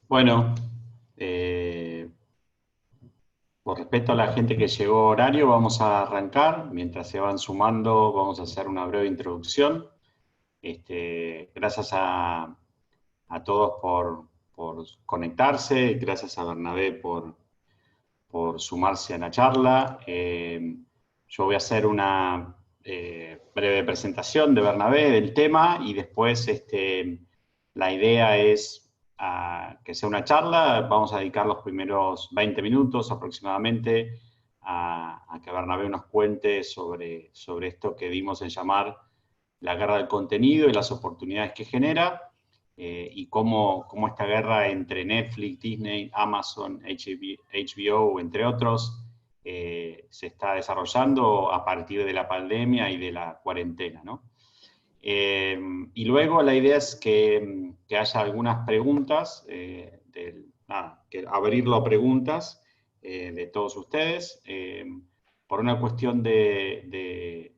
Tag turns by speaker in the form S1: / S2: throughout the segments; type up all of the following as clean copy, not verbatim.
S1: Bueno, eh, por respeto a la gente que llegó a horario, vamos a arrancar. Mientras se van sumando, vamos a hacer una breve introducción. Gracias a todos por conectarse, gracias a Bernabé por sumarse a la charla. Yo voy a hacer una breve presentación de Bernabé, del tema, y después la idea es que sea una charla. Vamos a dedicar los primeros 20 minutos aproximadamente a que Bernabé nos cuente sobre esto que dimos en llamar la guerra del contenido y las oportunidades que genera, y cómo esta guerra entre Netflix, Disney, Amazon, HBO, entre otros, se está desarrollando a partir de la pandemia y de la cuarentena, ¿no? Y luego la idea es que haya algunas preguntas, que abrirlo a preguntas de todos ustedes. Por una cuestión de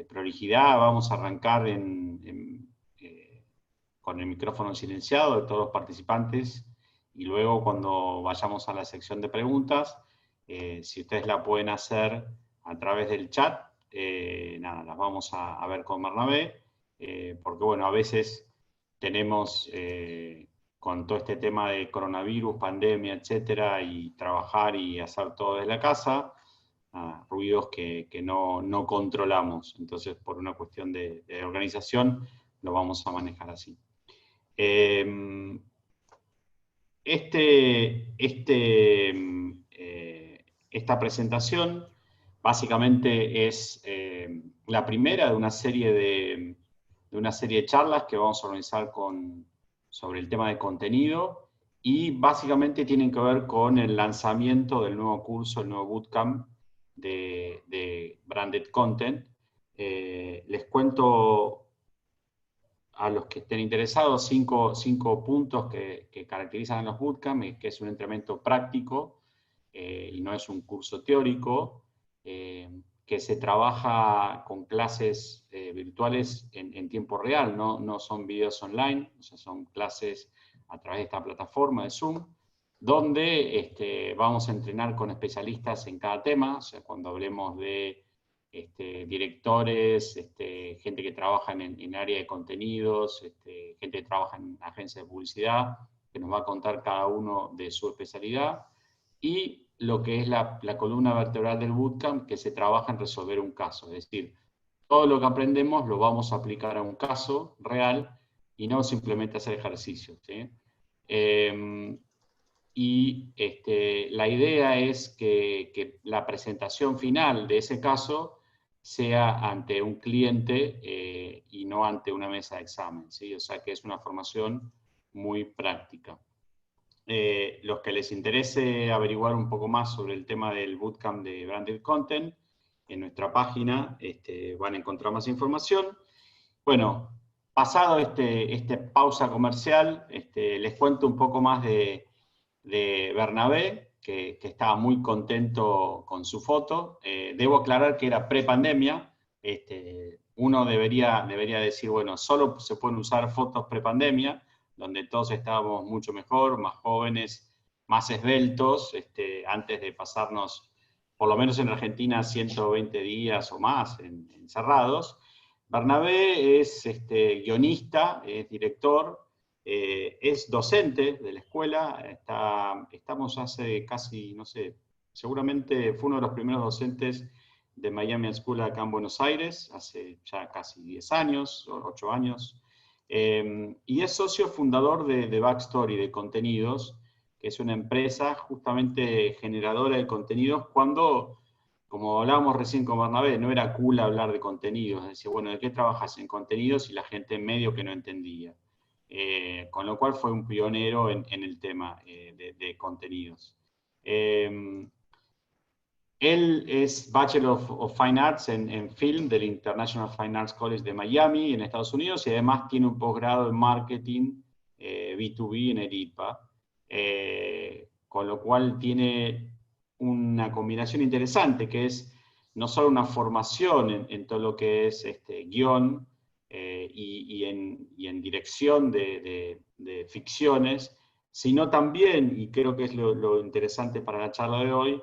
S1: prolijidad, vamos a arrancar con el micrófono silenciado de todos los participantes, y luego cuando vayamos a la sección de preguntas, si ustedes la pueden hacer a través del chat, nada, las vamos a ver con Bernabé, porque bueno, a veces tenemos, con todo este tema de coronavirus, pandemia, etcétera, y trabajar y hacer todo desde la casa, ruidos que no controlamos. Entonces, por una cuestión de organización, lo vamos a manejar así. Eh, esta presentación básicamente es la primera de una serie de charlas que vamos a organizar sobre el tema de contenido, y básicamente tienen que ver con el lanzamiento del nuevo curso, el nuevo bootcamp de Branded Content. Les cuento a los que estén interesados cinco puntos que caracterizan a los bootcamp, que es un entrenamiento práctico, y no es un curso teórico, que se trabaja con clases virtuales en tiempo real, no son videos online, o sea, son clases a través de esta plataforma de Zoom, donde vamos a entrenar con especialistas en cada tema. O sea, cuando hablemos de directores, gente que trabaja en área de contenidos, gente que trabaja en agencias de publicidad, que nos va a contar cada uno de su especialidad, y lo que es la columna vertebral del bootcamp, que se trabaja en resolver un caso. Es decir, todo lo que aprendemos lo vamos a aplicar a un caso real y no simplemente hacer ejercicios, ¿sí? La idea es que la presentación final de ese caso sea ante un cliente, y no ante una mesa de examen, ¿sí? O sea que es una formación muy práctica. Los que les interese averiguar un poco más sobre el tema del bootcamp de Branded Content, en nuestra página van a encontrar más información. Bueno, pasado pausa comercial, les cuento un poco más de Bernabé, que estaba muy contento con su foto. Debo aclarar que era pre-pandemia. Uno debería decir, bueno, solo se pueden usar fotos pre-pandemia, donde todos estábamos mucho mejor, más jóvenes, más esbeltos, antes de pasarnos, por lo menos en Argentina, 120 días o más encerrados. Bernabé es guionista, es director, es docente de la escuela. Estamos hace casi, no sé, seguramente fue uno de los primeros docentes de Miami School acá en Buenos Aires, hace ya casi 10 años, 8 años. Y es socio fundador de Backstory, de contenidos, que es una empresa justamente generadora de contenidos cuando, como hablábamos recién con Bernabé, no era cool hablar de contenidos. Decía, bueno, ¿de qué trabajas en contenidos? Y la gente medio que no entendía. Con lo cual fue un pionero en el tema de contenidos. Él es Bachelor of Fine Arts en Film del International Fine Arts College de Miami, en Estados Unidos, y además tiene un posgrado en Marketing B2B en el IPA, con lo cual tiene una combinación interesante, que es no solo una formación en todo lo que es guión, y en dirección de ficciones, sino también, y creo que es lo interesante para la charla de hoy,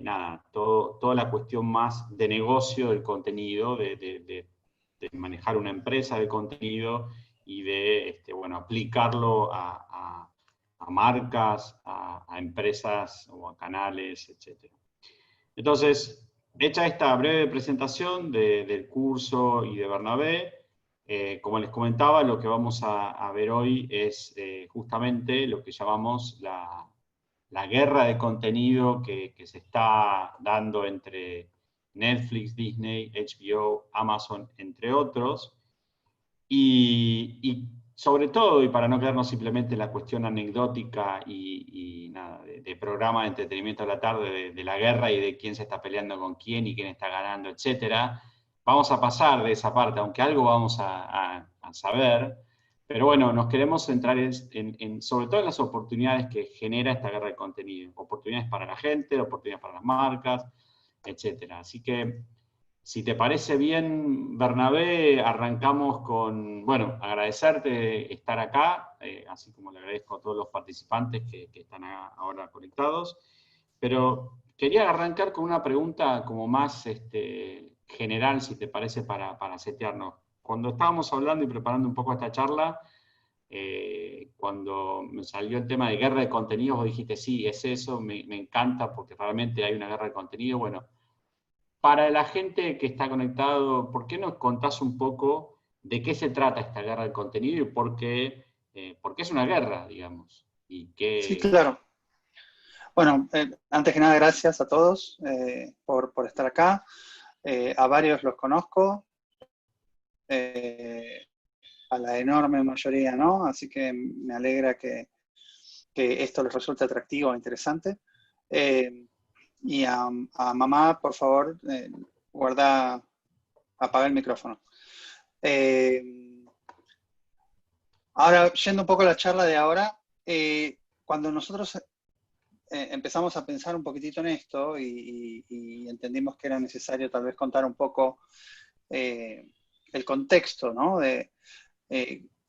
S1: nada, toda la cuestión más de negocio del contenido, de manejar una empresa de contenido y de bueno, aplicarlo a marcas, a empresas o a canales, etc. Entonces, hecha esta breve presentación del curso y de Bernabé, como les comentaba, lo que vamos a ver hoy es justamente lo que llamamos la guerra de contenido que se está dando entre Netflix, Disney, HBO, Amazon, entre otros. Y sobre todo, y para no quedarnos simplemente en la cuestión anecdótica y nada, de programa de entretenimiento a la tarde, de la guerra y de quién se está peleando con quién y quién está ganando, etcétera, vamos a pasar de esa parte, aunque algo vamos a saber. Pero bueno, nos queremos centrar sobre todo en las oportunidades que genera esta guerra de contenido. Oportunidades para la gente, oportunidades para las marcas, etcétera. Así que, si te parece bien, Bernabé, arrancamos con, bueno, agradecerte estar acá, así como le agradezco a todos los participantes que están ahora conectados. Pero quería arrancar con una pregunta como más general, si te parece, para setearnos. Cuando estábamos hablando y preparando un poco esta charla, cuando me salió el tema de guerra de contenidos, vos dijiste, sí, es eso, me encanta porque realmente hay una guerra de contenido. Bueno, para la gente que está conectado, ¿por qué nos contás un poco de qué se trata esta guerra de contenido y por qué es una guerra, digamos? Y
S2: Sí,
S1: qué...
S2: claro. Bueno, antes que nada, gracias a todos por estar acá. A varios los conozco, a la enorme mayoría no, así que me alegra que esto les resulte atractivo e interesante. Y a mamá, por favor, apaga el micrófono. Ahora, yendo un poco a la charla de ahora, cuando nosotros empezamos a pensar un poquitito en esto y entendimos que era necesario tal vez contar un poco el contexto, ¿no? De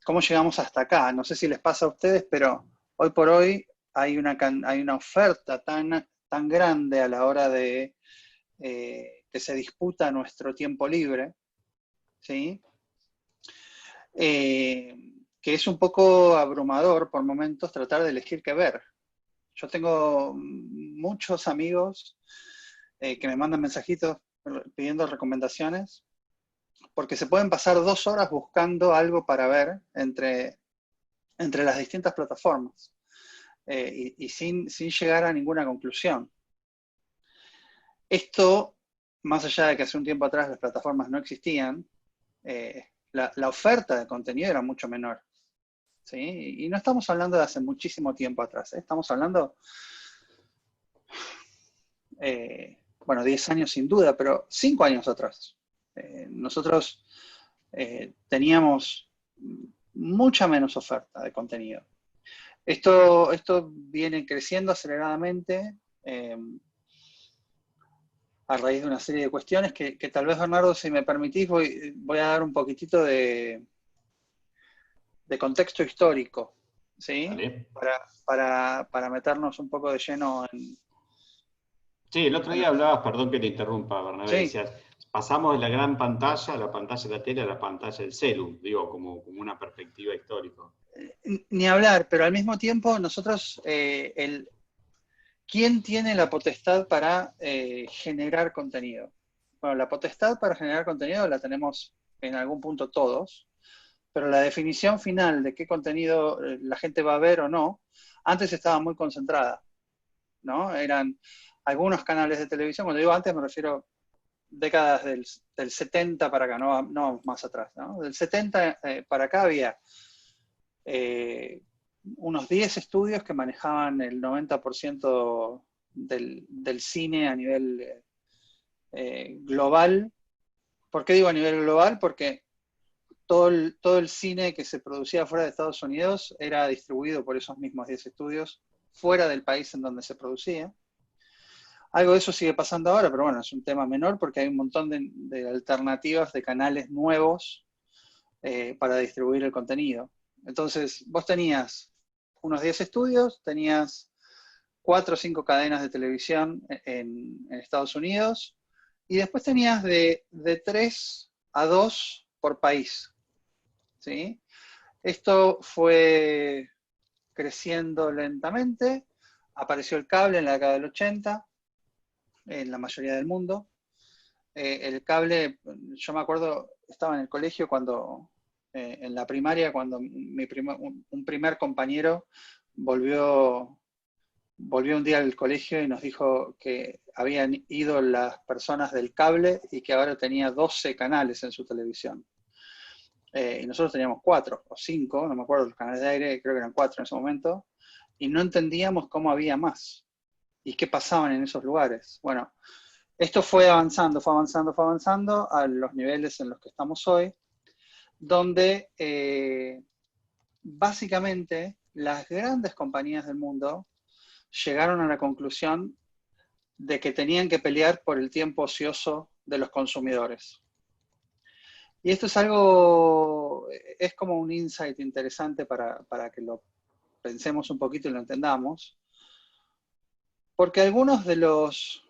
S2: cómo llegamos hasta acá. No sé si les pasa a ustedes, pero hoy por hoy hay una oferta tan grande a la hora de que se disputa nuestro tiempo libre, ¿sí? Que es un poco abrumador por momentos tratar de elegir qué ver. Yo tengo muchos amigos que me mandan mensajitos pidiendo recomendaciones, porque se pueden pasar 2 horas buscando algo para ver entre las distintas plataformas y sin llegar a ninguna conclusión. Esto, más allá de que hace un tiempo atrás las plataformas no existían, la oferta de contenido era mucho menor. ¿Sí? Y no estamos hablando de hace muchísimo tiempo atrás, ¿eh? Estamos hablando, bueno, 10 años sin duda, pero 5 años atrás. Nosotros teníamos mucha menos oferta de contenido. Esto viene creciendo aceleradamente a raíz de una serie de cuestiones que tal vez, Bernardo, si me permitís, voy a dar un poquitito de contexto histórico, ¿sí?
S1: Vale.
S2: Para meternos un poco de lleno en...
S1: Sí, el otro día hablabas, perdón que te interrumpa, Bernabé,
S2: Sí,
S1: decías, pasamos de la gran pantalla, la pantalla de la tele, a la pantalla del celu, digo, como una perspectiva histórica.
S2: ni hablar, pero al mismo tiempo nosotros, ¿quién tiene la potestad para generar contenido? Bueno, la potestad para generar contenido la tenemos en algún punto todos, pero la definición final de qué contenido la gente va a ver o no, antes estaba muy concentrada, ¿no? Eran algunos canales de televisión, cuando digo antes me refiero décadas del 70 para acá, no más atrás, ¿no? Del 70 para acá había unos 10 estudios que manejaban el 90% del cine a nivel global. ¿Por qué digo a nivel global? Porque todo el cine que se producía fuera de Estados Unidos era distribuido por esos mismos 10 estudios fuera del país en donde se producía. Algo de eso sigue pasando ahora, pero bueno, es un tema menor porque hay un montón de alternativas de canales nuevos para distribuir el contenido. Entonces, vos tenías unos 10 estudios, tenías 4 o 5 cadenas de televisión en Estados Unidos, y después tenías de 3 a 2 por país, ¿sí? Esto fue creciendo lentamente, apareció el cable en la década del 80, en la mayoría del mundo. El cable, yo me acuerdo, estaba en el colegio cuando, en la primaria, cuando un primer compañero volvió un día al colegio y nos dijo que habían ido las personas del cable y que ahora tenía 12 canales en su televisión. Y nosotros teníamos 4 o 5, no me acuerdo, los canales de aire, creo que eran 4 en ese momento, y no entendíamos cómo había más y qué pasaban en esos lugares. Bueno, esto fue avanzando a los niveles en los que estamos hoy, donde básicamente las grandes compañías del mundo llegaron a la conclusión de que tenían que pelear por el tiempo ocioso de los consumidores. Y esto es algo, es como un insight interesante para que lo pensemos un poquito y lo entendamos, porque algunos de los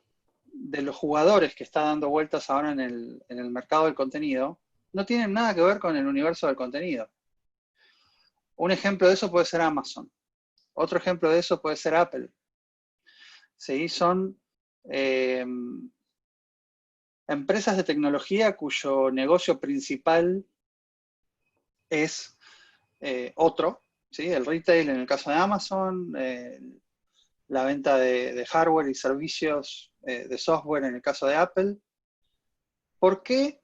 S2: jugadores que está dando vueltas ahora en el mercado del contenido no tienen nada que ver con el universo del contenido. Un ejemplo de eso puede ser Amazon. Otro ejemplo de eso puede ser Apple. ¿Sí? Son empresas de tecnología cuyo negocio principal es otro, ¿sí? El retail en el caso de Amazon, la venta de hardware y servicios de software en el caso de Apple. ¿Por qué?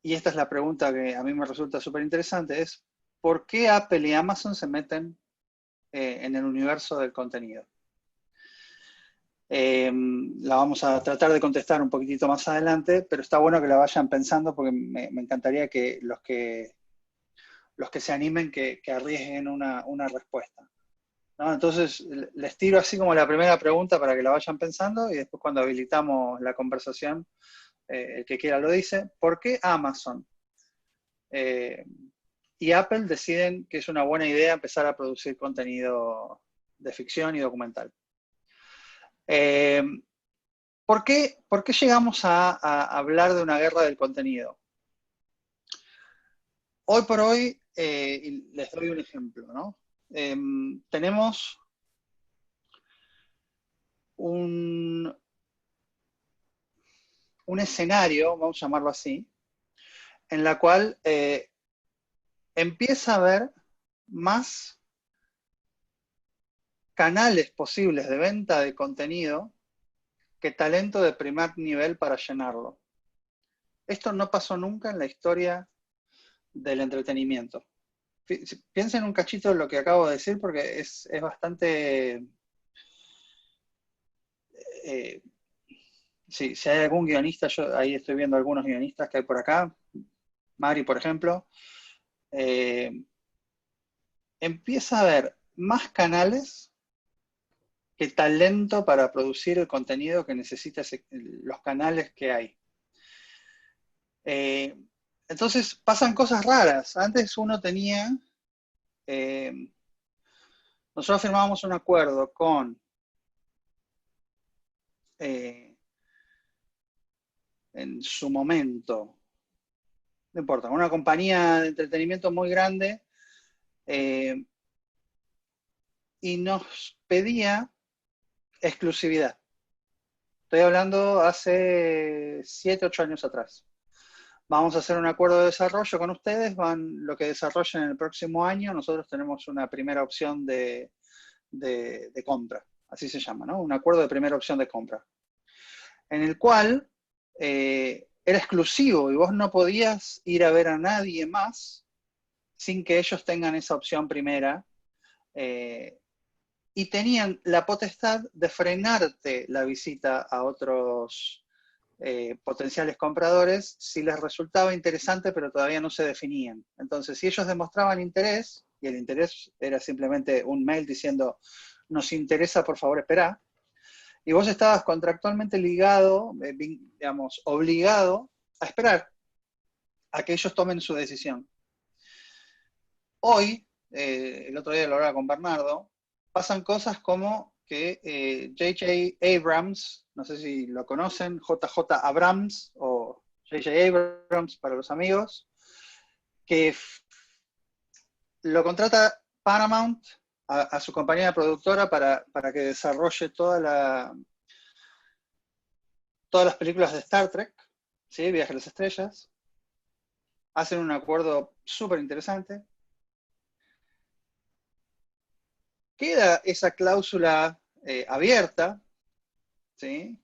S2: Y esta es la pregunta que a mí me resulta súper interesante, es ¿por qué Apple y Amazon se meten en el universo del contenido? La vamos a tratar de contestar un poquitito más adelante, pero está bueno que la vayan pensando porque me encantaría que los que se animen que arriesguen una respuesta, ¿no? Entonces, les tiro así como la primera pregunta para que la vayan pensando y después cuando habilitamos la conversación, el que quiera lo dice. ¿Por qué Amazon y Apple deciden que es una buena idea empezar a producir contenido de ficción y documental? ¿Por qué llegamos a hablar de una guerra del contenido? Hoy por hoy, y les doy un ejemplo, ¿no? Tenemos un escenario, vamos a llamarlo así, en la cual empieza a haber más canales posibles de venta de contenido que talento de primer nivel para llenarlo. Esto no pasó nunca en la historia del entretenimiento. Piensen un cachito en lo que acabo de decir porque es bastante... sí, si hay algún guionista, yo ahí estoy viendo algunos guionistas que hay por acá, Mari, por ejemplo, empieza a haber más canales que talento para producir el contenido que necesita los canales que hay. Entonces pasan cosas raras. Antes uno tenía, nosotros firmábamos un acuerdo con en su momento, no importa, una compañía de entretenimiento muy grande, y nos pedía exclusividad. Estoy hablando hace 7, 8 años atrás. Vamos a hacer un acuerdo de desarrollo con ustedes, lo que desarrollen en el próximo año, nosotros tenemos una primera opción de compra, así se llama, ¿no? Un acuerdo de primera opción de compra, en el cual era exclusivo y vos no podías ir a ver a nadie más sin que ellos tengan esa opción primera, y tenían la potestad de frenarte la visita a otros potenciales compradores si les resultaba interesante pero todavía no se definían. Entonces, si ellos demostraban interés, y el interés era simplemente un mail diciendo nos interesa, por favor, esperá, y vos estabas contractualmente ligado, digamos, obligado a esperar a que ellos tomen su decisión. Hoy, el otro día lo hablaba con Bernardo, pasan cosas como que J.J. Abrams, no sé si lo conocen, J.J. Abrams o J.J. Abrams para los amigos, que lo contrata Paramount a su compañía productora para que desarrolle todas las películas de Star Trek, ¿sí? Viaje a las Estrellas. Hacen un acuerdo súper interesante. Queda esa cláusula abierta, ¿sí?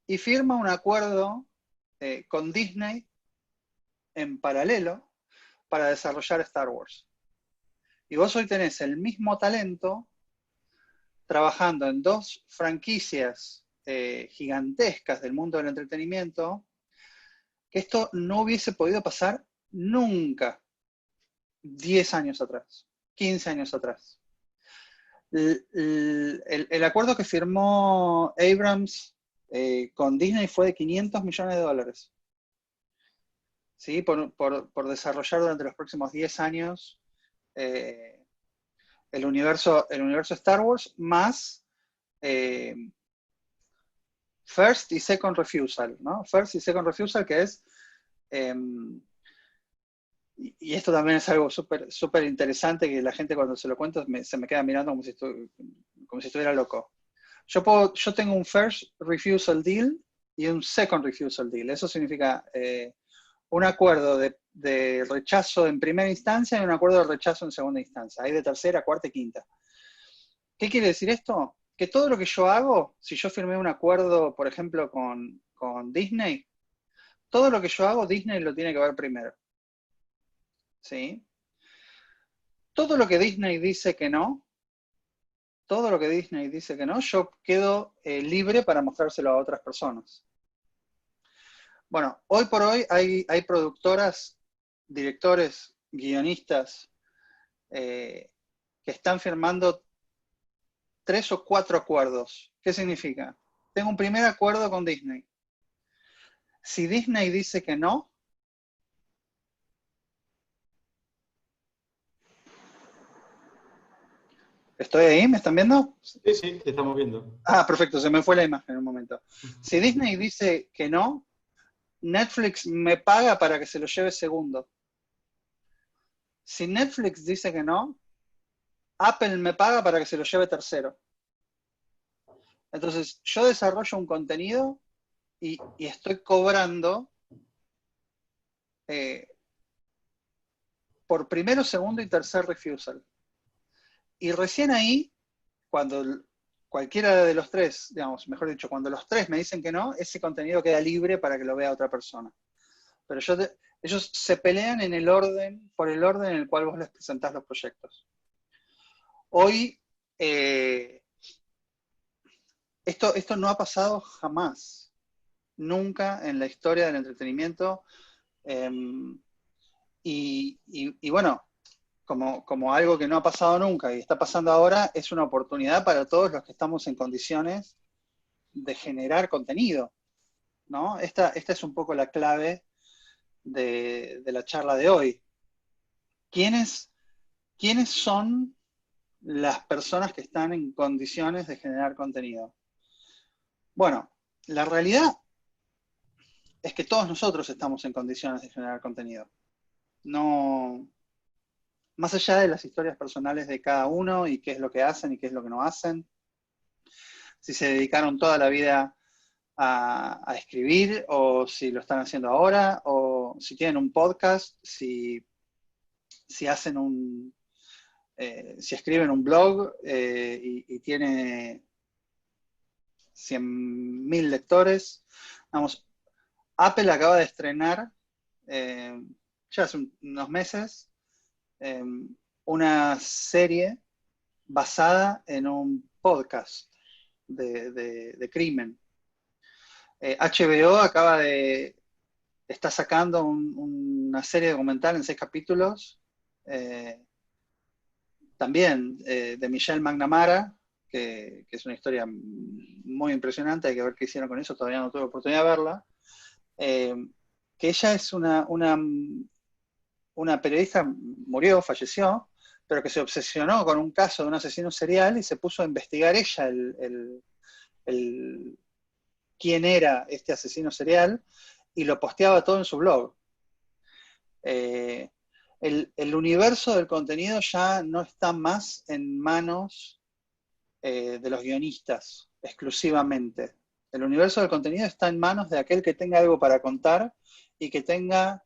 S2: Y firma un acuerdo con Disney en paralelo para desarrollar Star Wars. Y vos hoy tenés el mismo talento trabajando en dos franquicias gigantescas del mundo del entretenimiento, que esto no hubiese podido pasar nunca 10 años atrás, 15 años atrás. El acuerdo que firmó Abrams con Disney fue de $500 millones. ¿Sí? Por desarrollar durante los próximos 10 años el universo Star Wars, más First y Second Refusal, ¿no? First y Second Refusal, que es, y esto también es algo súper interesante, que la gente cuando se lo cuento se me queda mirando como si estuviera loco. Yo tengo un First Refusal Deal y un Second Refusal Deal. Eso significa un acuerdo de rechazo en primera instancia y un acuerdo de rechazo en segunda instancia. Hay de tercera, cuarta y quinta. ¿Qué quiere decir esto? Que todo lo que yo hago, si yo firmé un acuerdo, por ejemplo, con Disney, todo lo que yo hago, Disney lo tiene que ver primero. ¿Sí? Todo lo que Disney dice que no, yo quedo libre para mostrárselo a otras personas. Bueno, hoy por hoy hay productoras, directores, guionistas que están firmando 3 o 4 acuerdos. ¿Qué significa? Tengo un primer acuerdo con Disney. Si Disney dice que no, ¿estoy ahí? ¿Me están viendo?
S1: Sí, sí, te estamos viendo.
S2: Ah, perfecto, se me fue la imagen en un momento. Si Disney dice que no, Netflix me paga para que se lo lleve segundo. Si Netflix dice que no, Apple me paga para que se lo lleve tercero. Entonces, yo desarrollo un contenido y estoy cobrando por primero, segundo y tercer refusal. Y recién ahí, cuando cualquiera de los tres, digamos, mejor dicho, cuando los tres me dicen que no, ese contenido queda libre para que lo vea otra persona. Pero ellos se pelean por el orden en el cual vos les presentás los proyectos. Hoy, esto no ha pasado jamás, nunca en la historia del entretenimiento. Y bueno, como algo que no ha pasado nunca y está pasando ahora, es una oportunidad para todos los que estamos en condiciones de generar contenido, ¿no? Esta es un poco la clave de la charla de hoy. ¿Quiénes son las personas que están en condiciones de generar contenido? Bueno, la realidad es que todos nosotros estamos en condiciones de generar contenido. No, más allá de las historias personales de cada uno y qué es lo que hacen y qué es lo que no hacen, si se dedicaron toda la vida a escribir o si lo están haciendo ahora, o si tienen un podcast, si hacen si escriben un blog y tiene 100.000 lectores. Vamos, Apple acaba de estrenar ya hace unos meses una serie basada en un podcast de crimen. HBO está sacando una serie documental en 6 capítulos, también de Michelle McNamara, que es una historia muy impresionante, hay que ver qué hicieron con eso, todavía no tuve oportunidad de verla, que ella es una periodista, falleció, pero que se obsesionó con un caso de un asesino serial y se puso a investigar ella quién era este asesino serial y lo posteaba todo en su blog. El universo del contenido ya no está más en manos de los guionistas exclusivamente. El universo del contenido está en manos de aquel que tenga algo para contar y que tenga,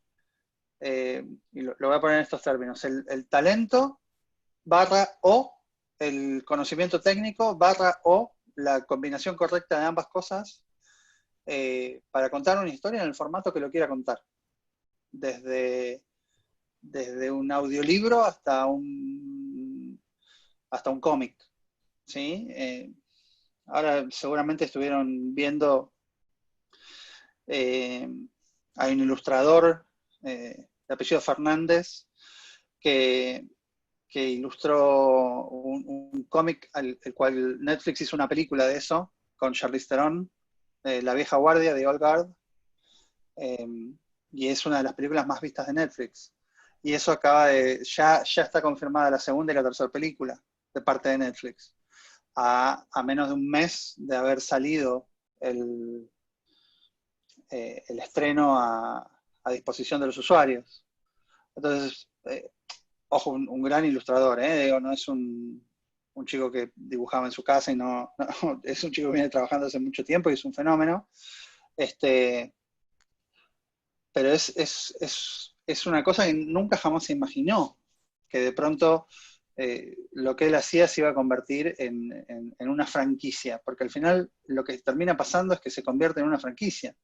S2: y lo voy a poner en estos términos, el talento / el conocimiento técnico / la combinación correcta de ambas cosas para contar una historia en el formato que lo quiera contar. Desde un audiolibro hasta un cómic. ¿Sí? Ahora seguramente estuvieron viendo, hay un ilustrador de apellido Fernández que ilustró un cómic el cual Netflix hizo una película de eso con Charlize Theron, La vieja guardia de Old Guard, y es una de las películas más vistas de Netflix. Y eso ya está confirmada la segunda y la tercera película de parte de Netflix. A menos de un mes de haber salido el estreno a disposición de los usuarios. Entonces, ojo, un gran ilustrador, digo, no es un chico que dibujaba en su casa y no, es un chico que viene trabajando hace mucho tiempo y es un fenómeno. Pero es una cosa que nunca jamás se imaginó, que de pronto lo que él hacía se iba a convertir en una franquicia, porque al final lo que termina pasando es que se convierte en una franquicia.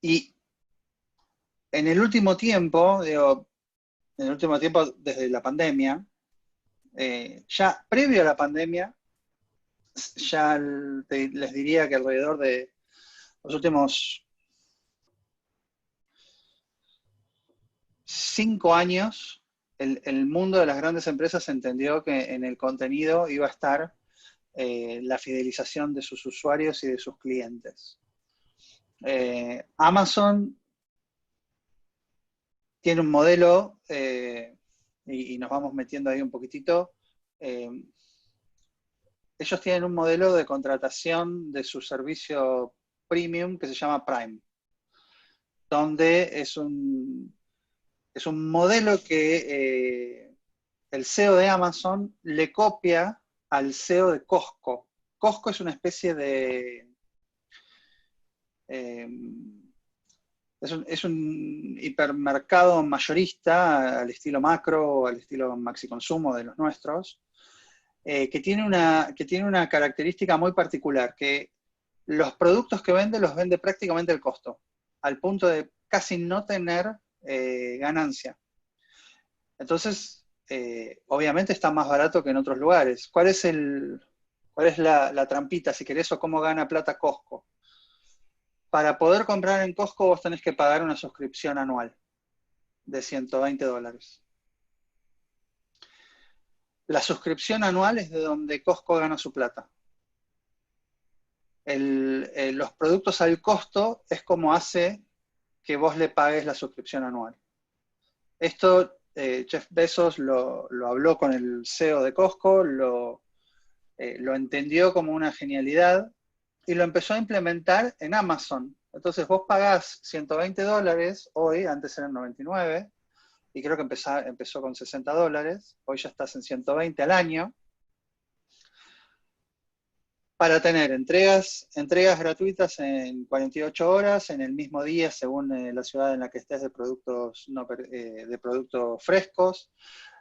S2: Y en el último tiempo, desde la pandemia, ya previo a la pandemia, ya les diría que alrededor de los últimos 5 años, el mundo de las grandes empresas entendió que en el contenido iba a estar la fidelización de sus usuarios y de sus clientes. Amazon tiene un modelo, y nos vamos metiendo ahí un poquitito, ellos tienen un modelo de contratación de su servicio premium que se llama Prime, donde es un modelo que el SEO de Amazon le copia al SEO de Costco. Costco es una especie de... es un hipermercado mayorista al estilo Macro, al estilo Maxi Consumo de los nuestros, que tiene una característica muy particular, que los productos que vende los vende prácticamente al costo, al punto de casi no tener ganancia. Entonces, obviamente está más barato que en otros lugares. ¿Cuál es la trampita, si querés, o cómo gana plata Costco? Para poder comprar en Costco vos tenés que pagar una suscripción anual de $120. La suscripción anual es de donde Costco gana su plata. Los productos al costo es como hace que vos le pagues la suscripción anual. Esto Jeff Bezos lo habló con el CEO de Costco, lo entendió como una genialidad y lo empezó a implementar en Amazon. Entonces vos pagás $120 hoy, antes eran 99, y creo que empezó con $60, hoy ya estás en 120 al año, para tener entregas gratuitas en 48 horas, en el mismo día, según la ciudad en la que estés, de productos frescos.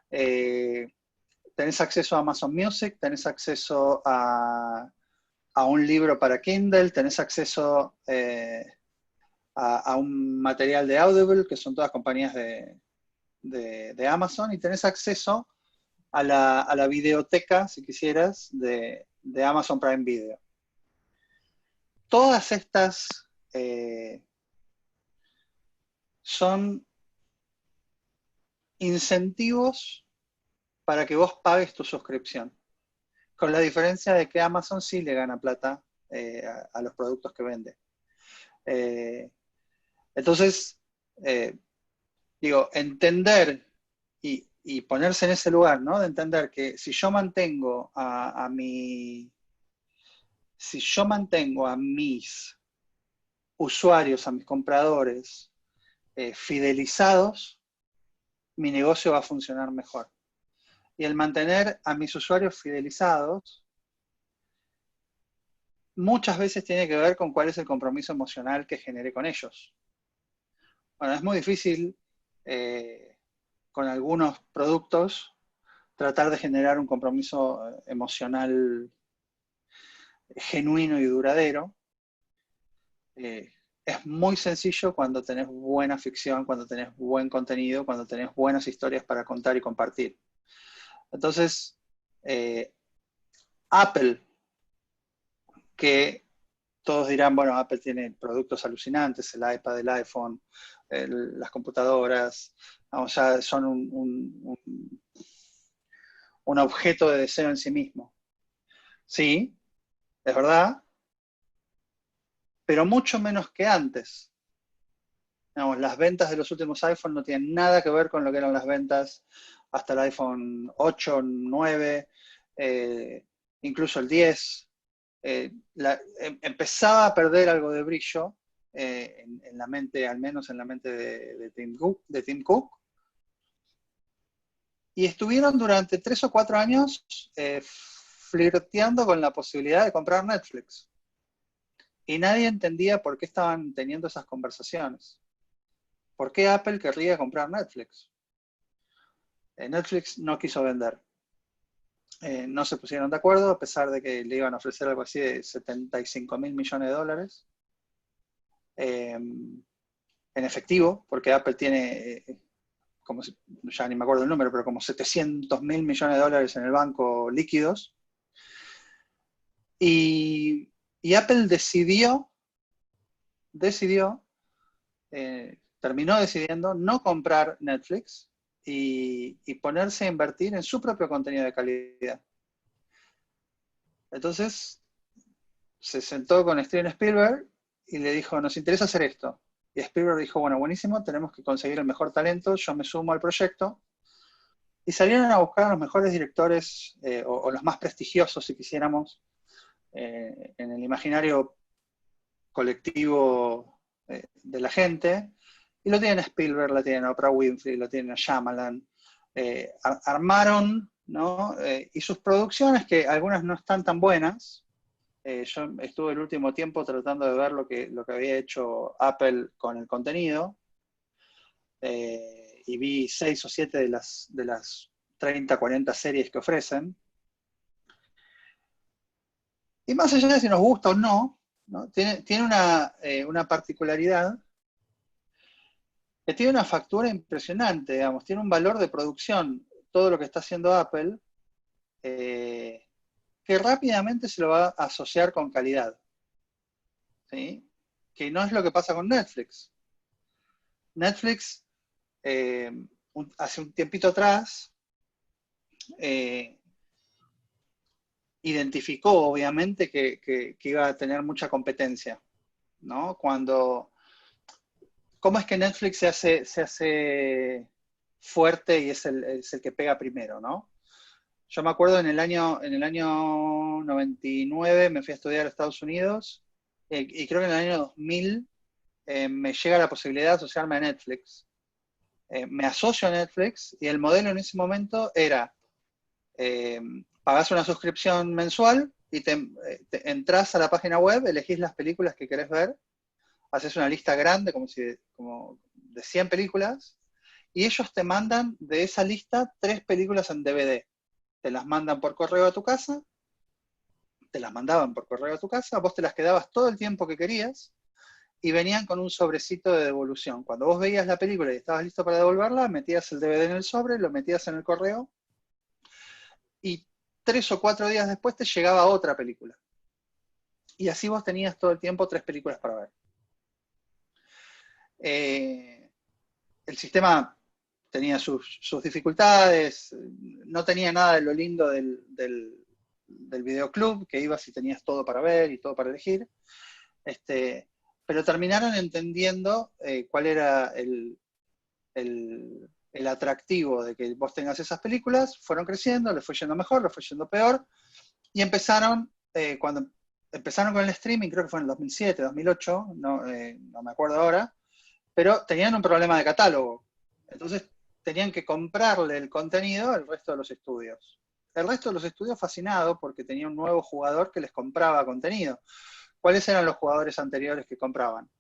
S2: Tenés acceso a Amazon Music, tenés acceso a un libro para Kindle, tenés acceso a un material de Audible, que son todas compañías de Amazon, y tenés acceso a la videoteca, si quisieras, de Amazon Prime Video. Todas estas son incentivos para que vos pagues tu suscripción, con la diferencia de que Amazon sí le gana plata a los productos que vende. Entonces, digo, entender y ponerse en ese lugar, ¿no? De entender que si yo mantengo a mis usuarios, a mis compradores fidelizados, mi negocio va a funcionar mejor. Y el mantener a mis usuarios fidelizados muchas veces tiene que ver con cuál es el compromiso emocional que generé con ellos. Bueno, es muy difícil con algunos productos tratar de generar un compromiso emocional genuino y duradero. Es muy sencillo cuando tenés buena ficción, cuando tenés buen contenido, cuando tenés buenas historias para contar y compartir. Entonces, Apple, que todos dirán, bueno, Apple tiene productos alucinantes, el iPad, el iPhone, las computadoras, vamos, ya son un objeto de deseo en sí mismo. Sí, es verdad, pero mucho menos que antes. Digamos, las ventas de los últimos iPhone no tienen nada que ver con lo que eran las ventas hasta el iPhone 8, 9, incluso el 10. Empezaba a perder algo de brillo en la mente, al menos en la mente de Tim Cook. Y estuvieron durante 3 o 4 años flirteando con la posibilidad de comprar Netflix. Y nadie entendía por qué estaban teniendo esas conversaciones. ¿Por qué Apple querría comprar Netflix? Netflix no quiso vender. No se pusieron de acuerdo, a pesar de que le iban a ofrecer algo así de 75.000 millones de dólares en efectivo, porque Apple tiene, ya ni me acuerdo el número, pero como 700.000 millones de dólares en el banco líquidos. Y Apple terminó decidiendo no comprar Netflix y ponerse a invertir en su propio contenido de calidad. Entonces, se sentó con Steven Spielberg y le dijo, nos interesa hacer esto. Y Spielberg dijo, bueno, buenísimo, tenemos que conseguir el mejor talento, yo me sumo al proyecto. Y salieron a buscar a los mejores directores, o los más prestigiosos, si quisiéramos, en el imaginario colectivo de la gente. Y lo tienen a Spielberg, lo tienen a Oprah Winfrey, lo tienen a Shyamalan. Armaron, ¿no? Y sus producciones, que algunas no están tan buenas. Yo estuve el último tiempo tratando de ver lo que había hecho Apple con el contenido. Y vi 6 o 7 de las 30, 40 series que ofrecen. Y más allá de si nos gusta o no, ¿no? Tiene una particularidad que tiene una factura impresionante, digamos, tiene un valor de producción, todo lo que está haciendo Apple, que rápidamente se lo va a asociar con calidad. ¿Sí? Que no es lo que pasa con Netflix. Netflix, hace un tiempito atrás, identificó obviamente que iba a tener mucha competencia, ¿no? ¿Cómo es que Netflix se hace fuerte y es el que pega primero, ¿no? Yo me acuerdo en el año 99 me fui a estudiar a Estados Unidos y creo que en el año 2000 me llega la posibilidad de asociarme a Netflix. Me asocio a Netflix y el modelo en ese momento era pagás una suscripción mensual y entras a la página web, elegís las películas que querés ver, haces una lista grande como de 100 películas y ellos te mandan de esa lista 3 películas en DVD. Te las mandan por correo a tu casa, te las mandaban por correo a tu casa, vos te las quedabas todo el tiempo que querías y venían con un sobrecito de devolución. Cuando vos veías la película y estabas listo para devolverla, metías el DVD en el sobre, lo metías en el correo y 3 o 4 días después te llegaba otra película. Y así vos tenías todo el tiempo 3 películas para ver. El sistema tenía sus dificultades, no tenía nada de lo lindo del videoclub, que ibas y tenías todo para ver y todo para elegir. Pero terminaron entendiendo cuál era el atractivo de que vos tengas esas películas, fueron creciendo, les fue yendo mejor, les fue yendo peor, y empezaron, cuando empezaron con el streaming, creo que fue en el 2007, 2008, no me acuerdo ahora, pero tenían un problema de catálogo. Entonces tenían que comprarle el contenido al resto de los estudios. El resto de los estudios fascinados porque tenía un nuevo jugador que les compraba contenido. ¿Cuáles eran los jugadores anteriores que compraban?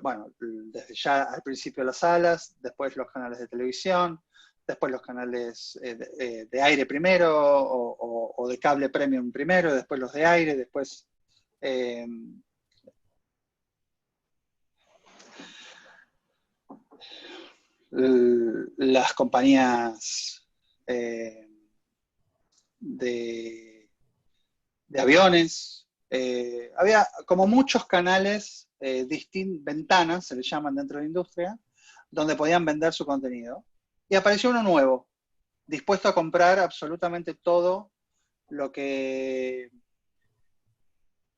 S2: Bueno, desde ya al principio las salas, después los canales de televisión, después los canales de aire primero o de cable premium primero, después los de aire, después las compañías de aviones. Había como muchos canales, ventanas, se les llaman dentro de la industria, donde podían vender su contenido. Y apareció uno nuevo, dispuesto a comprar absolutamente todo lo que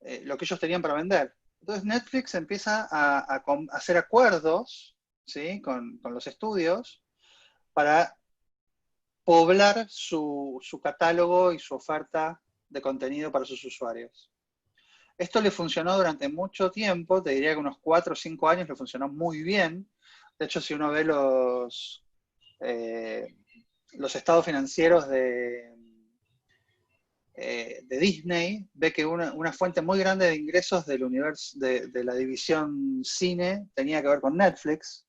S2: ellos tenían para vender. Entonces Netflix empieza a hacer acuerdos, ¿sí?, con los estudios para poblar su catálogo y su oferta de contenido para sus usuarios. Esto le funcionó durante mucho tiempo, te diría que unos 4 o 5 años le funcionó muy bien. De hecho, si uno ve los estados financieros de Disney, ve que una fuente muy grande de ingresos del universo de la división cine tenía que ver con Netflix.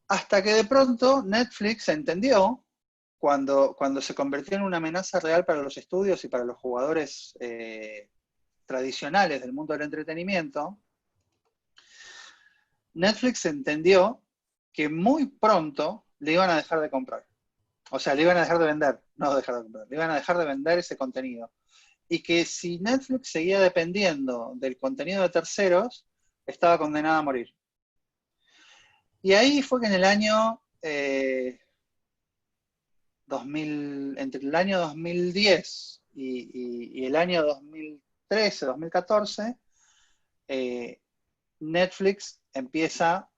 S2: Hasta que de pronto Netflix entendió, cuando se convirtió en una amenaza real para los estudios y para los jugadores tradicionales del mundo del entretenimiento, Netflix entendió que muy pronto le iban a dejar de comprar. O sea, le iban a dejar de vender, no dejar de comprar, le iban a dejar de vender ese contenido. Y que si Netflix seguía dependiendo del contenido de terceros, estaba condenada a morir. Y ahí fue que en el año 2000, entre el año 2010 y el año 2013, 2014, Netflix empieza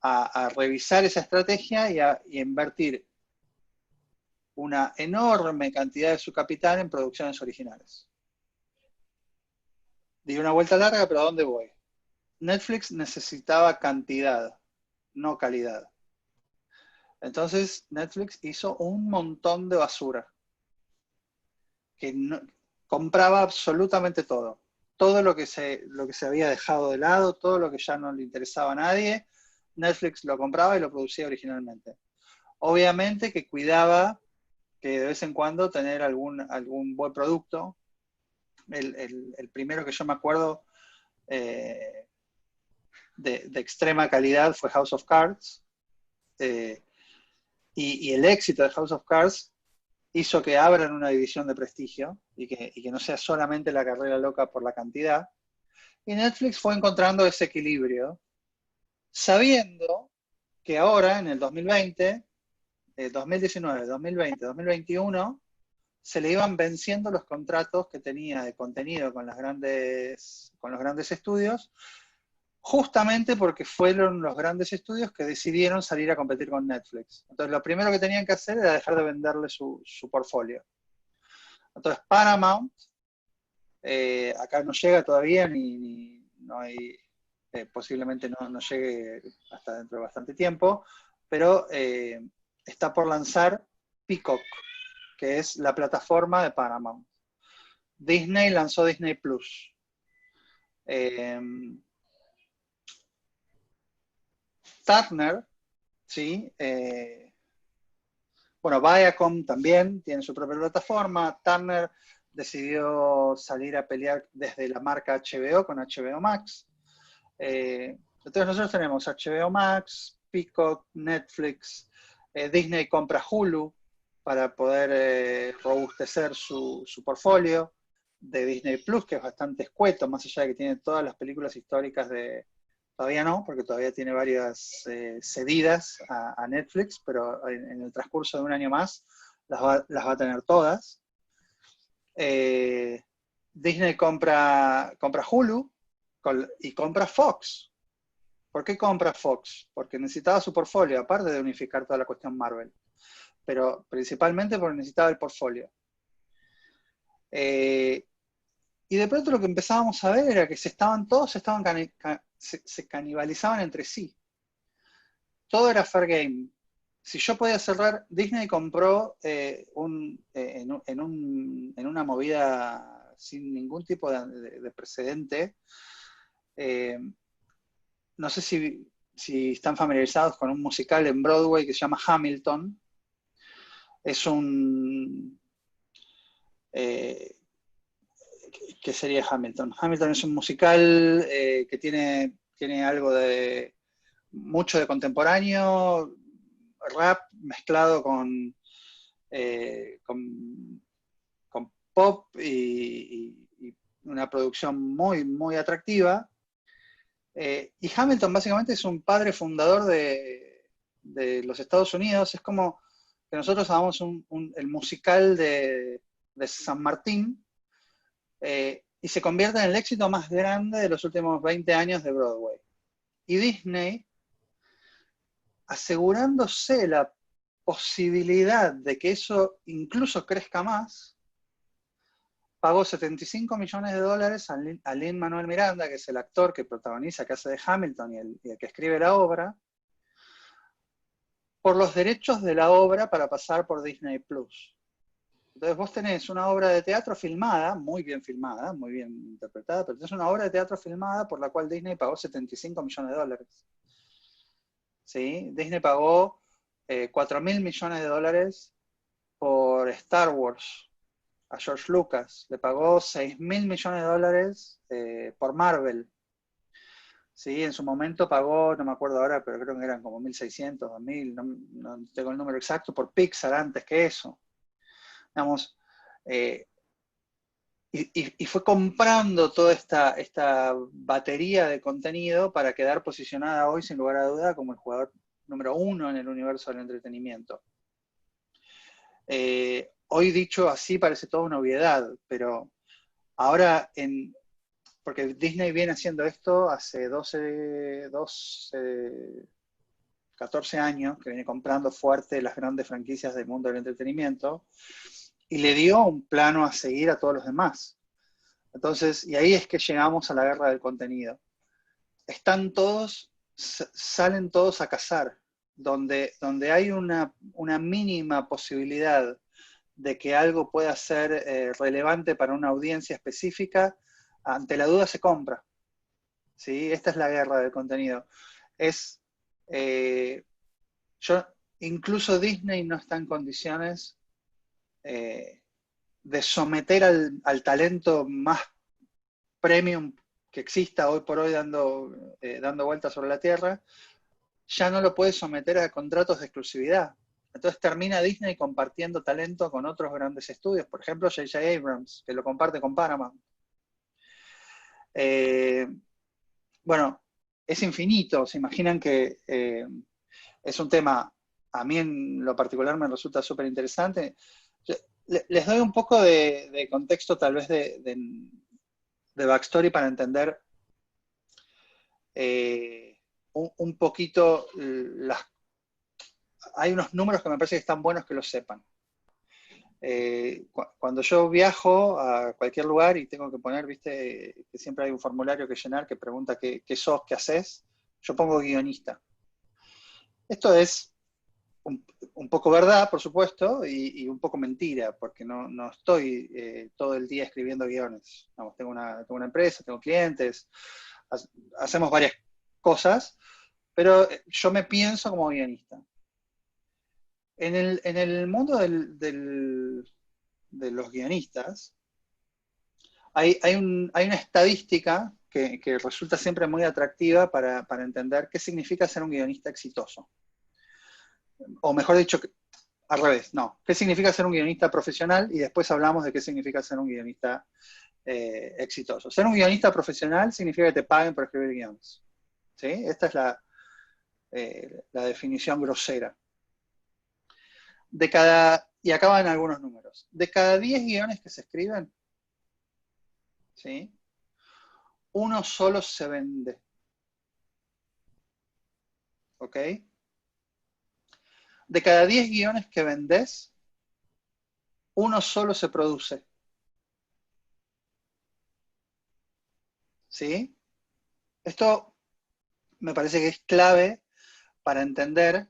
S2: a revisar esa estrategia y a invertir una enorme cantidad de su capital en producciones originales. Di una vuelta larga, pero ¿a dónde voy? Netflix necesitaba cantidad, no calidad. Entonces Netflix hizo un montón de basura, que compraba absolutamente todo. Todo lo que se había dejado de lado, todo lo que ya no le interesaba a nadie, Netflix lo compraba y lo producía originalmente. Obviamente que cuidaba que de vez en cuando tener algún buen producto. El primero que yo me acuerdo de extrema calidad fue House of Cards. Y el éxito de House of Cards hizo que abran una división de prestigio y que no sea solamente la carrera loca por la cantidad. Y Netflix fue encontrando ese equilibrio, sabiendo que ahora, en el 2020, 2019, 2020, 2021, se le iban venciendo los contratos que tenía de contenido con los grandes estudios, justamente porque fueron los grandes estudios que decidieron salir a competir con Netflix. Entonces, lo primero que tenían que hacer era dejar de venderle su portfolio. Entonces, Paramount, acá no llega todavía, no hay, posiblemente no llegue hasta dentro de bastante tiempo, pero está por lanzar Peacock, que es la plataforma de Paramount. Disney lanzó Disney Plus. Turner, ¿sí? Bueno, Viacom también tiene su propia plataforma. Turner decidió salir a pelear desde la marca HBO con HBO Max. Entonces nosotros tenemos HBO Max, Peacock, Netflix, Disney compra Hulu para poder robustecer su portfolio de Disney Plus, que es bastante escueto, más allá de que tiene todas las películas históricas todavía no, porque todavía tiene varias cedidas a Netflix, pero en el transcurso de un año más las va a tener todas. Disney compra Hulu y compra Fox. ¿Por qué compra Fox? Porque necesitaba su portfolio, aparte de unificar toda la cuestión Marvel. Pero principalmente porque necesitaba el portfolio. Y de pronto lo que empezábamos a ver era que se canibalizaban entre sí. Todo era fair game. Si yo podía cerrar, Disney compró en una movida sin ningún tipo de precedente. No sé si están familiarizados con un musical en Broadway que se llama Hamilton. Es un... ¿qué sería Hamilton? Hamilton es un musical que tiene algo de mucho de contemporáneo, rap mezclado con pop y una producción muy, muy atractiva. Y Hamilton básicamente es un padre fundador de los Estados Unidos. Es como que nosotros hagamos el musical de San Martín, y se convierte en el éxito más grande de los últimos 20 años de Broadway. Y Disney, asegurándose la posibilidad de que eso incluso crezca más, pagó $75 millones a Lin-Manuel Miranda, que es el actor que protagoniza, que hace de Hamilton y el que escribe la obra, por los derechos de la obra para pasar por Disney Plus. Entonces vos tenés una obra de teatro filmada, muy bien interpretada, pero tenés una obra de teatro filmada por la cual Disney pagó $75 millones. ¿Sí? Disney pagó $4.000 millones por Star Wars a George Lucas. Le pagó $6.000 millones por Marvel. ¿Sí? En su momento pagó, no me acuerdo ahora, pero creo que eran como 1.600, 2.000, no tengo el número exacto, por Pixar antes que eso. Digamos, y fue comprando toda esta batería de contenido para quedar posicionada hoy, sin lugar a duda, como el jugador número 1 en el universo del entretenimiento. Hoy dicho así parece toda una obviedad, pero ahora, porque Disney viene haciendo esto hace 14 años, que viene comprando fuerte las grandes franquicias del mundo del entretenimiento, y le dio un plano a seguir a todos los demás. Entonces, y ahí es que llegamos a la guerra del contenido. Salen todos a cazar, donde hay una mínima posibilidad de que algo pueda ser relevante para una audiencia específica, ante la duda se compra. ¿Sí? Esta es la guerra del contenido. Incluso Disney no está en condiciones de someter al talento más premium que exista hoy por hoy dando vueltas sobre la Tierra, ya no lo puede someter a contratos de exclusividad. Entonces termina Disney compartiendo talento con otros grandes estudios, por ejemplo J.J. Abrams, que lo comparte con Paramount. Bueno, es infinito, se imaginan que es un tema, a mí en lo particular me resulta súper interesante. Les doy un poco de contexto, tal vez de backstory, para entender un poquito hay unos números que me parece que están buenos que los sepan. Cuando yo viajo a cualquier lugar y tengo que poner, viste, que siempre hay un formulario que llenar que pregunta qué sos, qué haces, yo pongo guionista. Esto es un poco verdad, por supuesto, y un poco mentira, porque no estoy todo el día escribiendo guiones. Vamos, tengo una empresa, tengo clientes, hacemos varias cosas, pero yo me pienso como guionista. En el mundo de los guionistas, hay una estadística que resulta siempre muy atractiva para entender qué significa ser un guionista exitoso. O mejor dicho, al revés, no. ¿Qué significa ser un guionista profesional? Y después hablamos de qué significa ser un guionista exitoso. Ser un guionista profesional significa que te paguen por escribir guiones. ¿Sí? Esta es la definición grosera. Y acá van algunos números. De cada 10 guiones que se escriben, ¿sí? Uno solo se vende. ¿ok? De cada 10 guiones que vendés, uno solo se produce. ¿Sí? Esto me parece que es clave para entender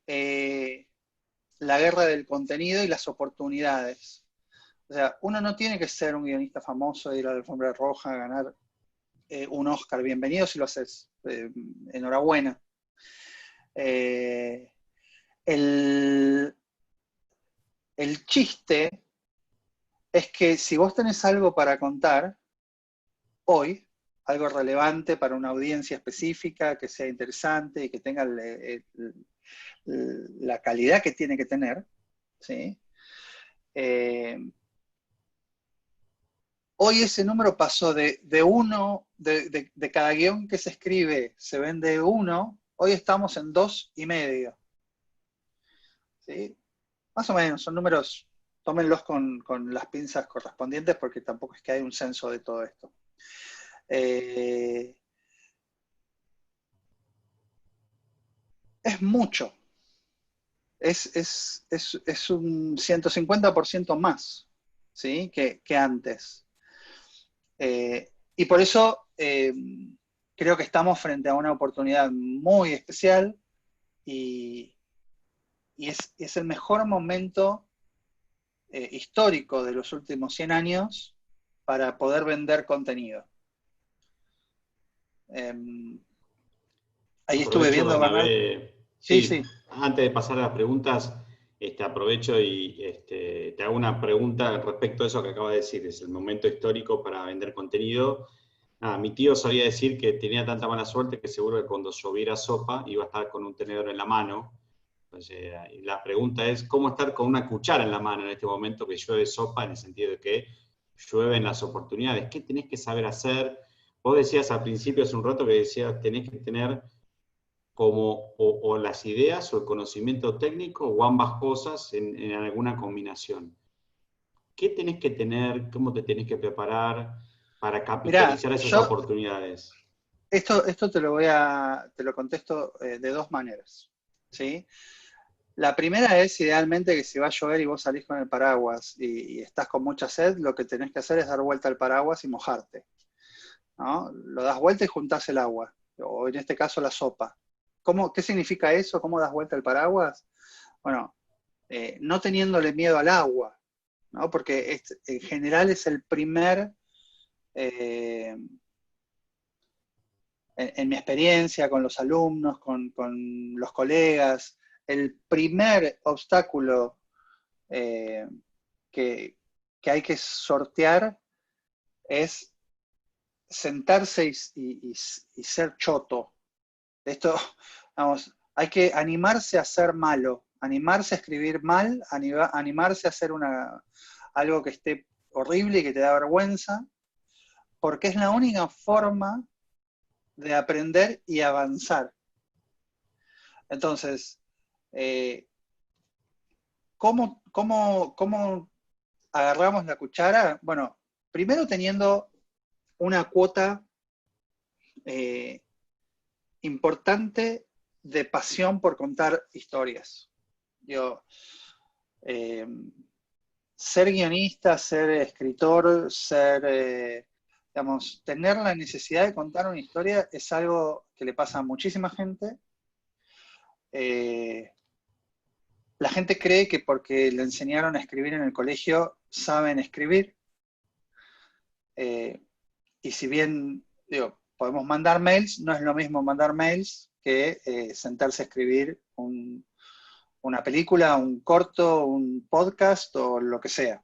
S2: la guerra del contenido y las oportunidades. O sea, uno no tiene que ser un guionista famoso, ir a la alfombra roja, ganar un Oscar. Bienvenido si lo haces. Enhorabuena. El chiste es que si vos tenés algo para contar hoy, algo relevante para una audiencia específica, que sea interesante y que tenga la calidad que tiene que tener, ¿sí? Hoy ese número pasó de uno, de cada guión que se escribe se vende uno, hoy estamos en 2,5. ¿Sí? Más o menos, son números, tómenlos con las pinzas correspondientes porque tampoco es que hay un censo de todo esto. Es mucho. Es un 150% más, ¿sí? que antes. Y por eso creo que estamos frente a una oportunidad muy especial y es el mejor momento histórico de los últimos 100 años para poder vender contenido. Ahí estuve
S1: Aprovecho,
S2: viendo, Bernal.
S1: Bernabé,
S2: Sí,
S1: sí,
S2: sí.
S1: antes de pasar a las preguntas, aprovecho y te hago una pregunta respecto a eso que acaba de decir, es el momento histórico para vender contenido. Mi tío sabía decir que tenía tanta mala suerte que seguro que cuando lloviera sopa iba a estar con un tenedor en la mano. Entonces, la pregunta es, ¿cómo estar con una cuchara en la mano en este momento que llueve sopa, en el sentido de que llueven las oportunidades? ¿Qué tenés que saber hacer? Vos decías al principio, hace un rato, que decías, tenés que tener como o las ideas o el conocimiento técnico o ambas cosas en alguna combinación. ¿Qué tenés que tener? ¿Cómo te tenés que preparar para
S2: Mirá,
S1: capitalizar esas
S2: yo
S1: oportunidades?
S2: esto te lo contesto de dos maneras, ¿sí? La primera es idealmente que si va a llover y vos salís con el paraguas y estás con mucha sed, lo que tenés que hacer es dar vuelta al paraguas y mojarte, ¿no? Lo das vuelta y juntás el agua, o en este caso la sopa. ¿Qué significa eso? ¿Cómo das vuelta al paraguas? Bueno, no teniéndole miedo al agua, ¿no? Porque en general es el primer, en mi experiencia con los alumnos, con los colegas, el primer obstáculo que, que hay que sortear es sentarse y ser choto. Esto, vamos, hay que animarse a ser malo, animarse a escribir mal, animarse a hacer algo que esté horrible y que te da vergüenza, porque es la única forma de aprender y avanzar. Entonces, ¿cómo agarramos la cuchara? Bueno, primero teniendo una cuota importante de pasión por contar historias. Yo, ser guionista, ser escritor, digamos, tener la necesidad de contar una historia es algo que le pasa a muchísima gente. La gente cree que porque le enseñaron a escribir en el colegio, saben escribir. Y si bien, digo, podemos mandar mails, no es lo mismo mandar mails que sentarse a escribir una película, un corto, un podcast o lo que sea.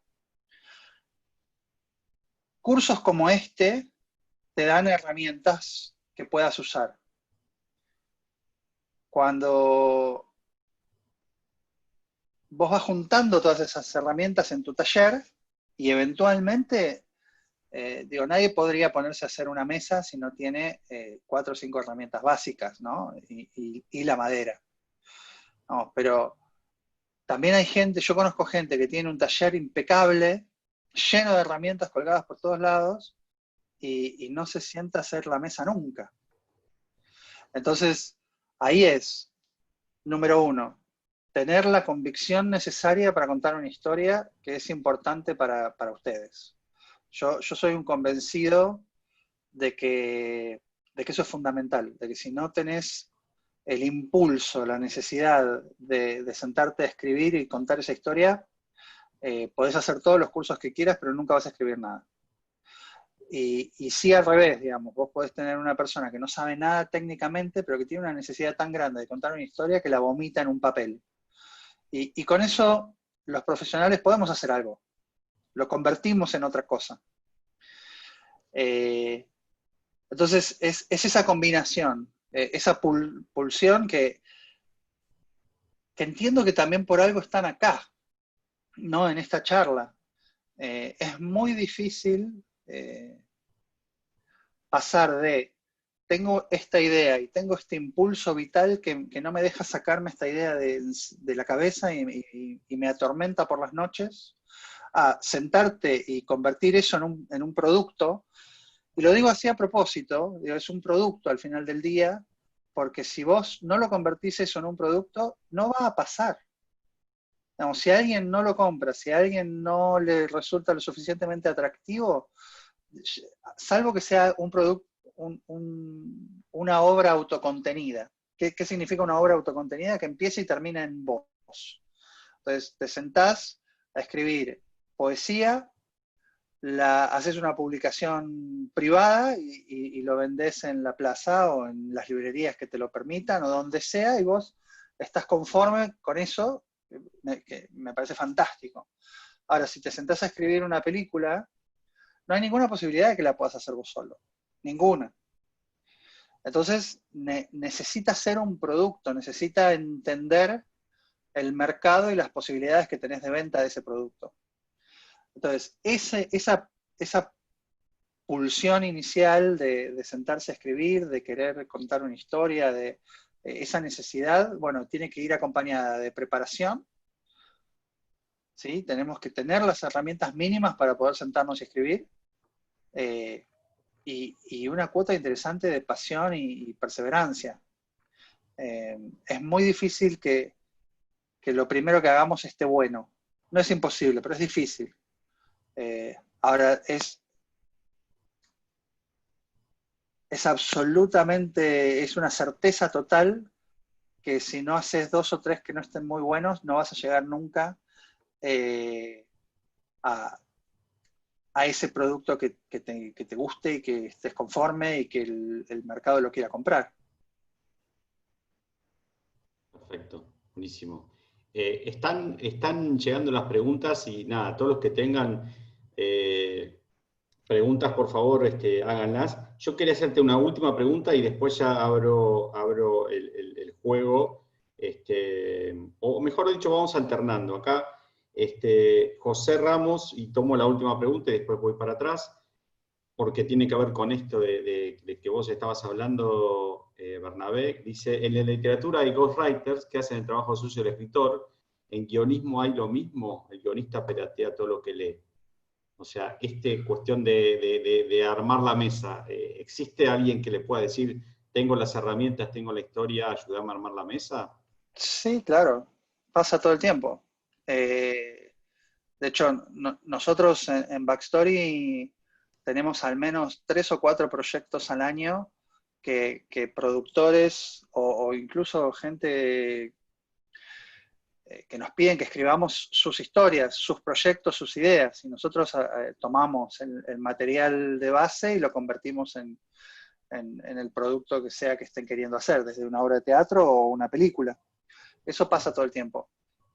S2: Cursos como este te dan herramientas que puedas usar. Cuando vos vas juntando todas esas herramientas en tu taller y eventualmente, nadie podría ponerse a hacer una mesa si no tiene 4 o 5 herramientas básicas, ¿no? Y la madera. No, pero también hay gente, yo conozco gente que tiene un taller impecable, lleno de herramientas colgadas por todos lados, y no se sienta a hacer la mesa nunca. Entonces, Ahí es, número uno, tener la convicción necesaria para contar una historia que es importante para ustedes. Yo soy un convencido de que eso es fundamental, de que si no tenés el impulso, la necesidad de sentarte a escribir y contar esa historia, podés hacer todos los cursos que quieras, pero nunca vas a escribir nada. Y sí al revés, digamos, vos podés tener una persona que no sabe nada técnicamente, pero que tiene una necesidad tan grande de contar una historia que la vomita en un papel. Y con eso los profesionales podemos hacer algo, lo convertimos en otra cosa. Entonces es esa combinación, esa pulsión que entiendo que también por algo están acá, ¿no? En esta charla. Es muy difícil pasar de tengo esta idea y tengo este impulso vital que no me deja sacarme esta idea de la cabeza y me atormenta por las noches, a sentarte y convertir eso en un producto. Y lo digo así a propósito, digo, es un producto al final del día, porque si vos no lo convertís eso en un producto, no va a pasar. Digamos, si alguien no lo compra, si a alguien no le resulta lo suficientemente atractivo, salvo que sea un producto, una obra autocontenida. ¿Qué significa una obra autocontenida? Que empieza y termina en vos. Entonces te sentás a escribir poesía, haces una publicación privada y lo vendés en la plaza o en las librerías que te lo permitan o donde sea, y vos estás conforme con eso, que me parece fantástico. Ahora, si te sentás a escribir una película, no hay ninguna posibilidad de que la puedas hacer vos solo. Ninguna. Entonces, necesita ser un producto, necesita entender el mercado y las posibilidades que tenés de venta de ese producto. Entonces, esa pulsión inicial de sentarse a escribir, de querer contar una historia, de esa necesidad, bueno, tiene que ir acompañada de preparación, ¿sí? Tenemos que tener las herramientas mínimas para poder sentarnos y escribir, y una cuota interesante de pasión y perseverancia. Es muy difícil que lo primero que hagamos esté bueno. No es imposible, pero es difícil. Ahora, es absolutamente, es una certeza total que si no haces 2 o 3 que no estén muy buenos, no vas a llegar nunca a ese producto que te guste y que estés conforme y que el mercado lo quiera comprar.
S1: Perfecto, buenísimo. Están llegando las preguntas y nada, todos los que tengan preguntas, por favor, háganlas. Yo quería hacerte una última pregunta y después ya abro el juego. O mejor dicho, vamos alternando. Acá, José Ramos, y tomo la última pregunta y después voy para atrás, porque tiene que ver con esto de que vos estabas hablando, Bernabé. Dice, en la literatura hay ghostwriters que hacen el trabajo sucio del escritor. En guionismo hay lo mismo, el guionista piratea todo lo que lee. O sea, cuestión de armar la mesa, ¿existe alguien que le pueda decir, tengo las herramientas, tengo la historia, ayúdame a armar la mesa?
S2: Sí, claro, pasa todo el tiempo. De hecho, nosotros en Backstory tenemos al menos 3 o 4 proyectos al año que productores o incluso gente que nos piden que escribamos sus historias, sus proyectos, sus ideas, y nosotros tomamos el material de base y lo convertimos en el producto que sea que estén queriendo hacer, desde una obra de teatro o una película. Eso pasa todo el tiempo.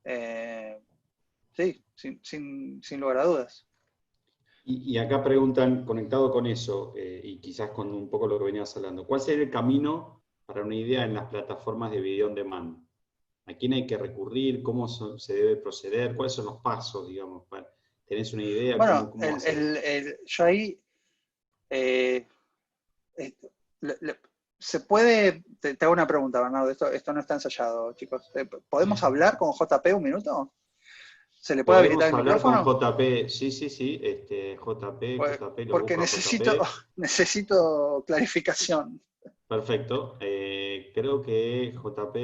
S2: Sí, sin lugar a dudas.
S1: Y acá preguntan, conectado con eso, y quizás con un poco lo que venías hablando, ¿cuál sería el camino para una idea en las plataformas de video on demand? ¿A quién hay que recurrir? ¿Cómo se debe proceder? ¿Cuáles son los pasos, digamos? ¿Tenés una idea?
S2: Bueno,
S1: ¿Cómo hacer?
S2: yo ahí se puede, te hago una pregunta, Bernardo, esto no está ensayado, chicos. ¿Podemos hablar con JP un minuto? ¿Se le puede habilitar
S1: Podemos
S2: el
S1: hablar con
S2: micrófono?
S1: JP, sí, JP, lo
S2: Porque
S1: busca JP.
S2: necesito clarificación.
S1: Perfecto.
S3: creo que JP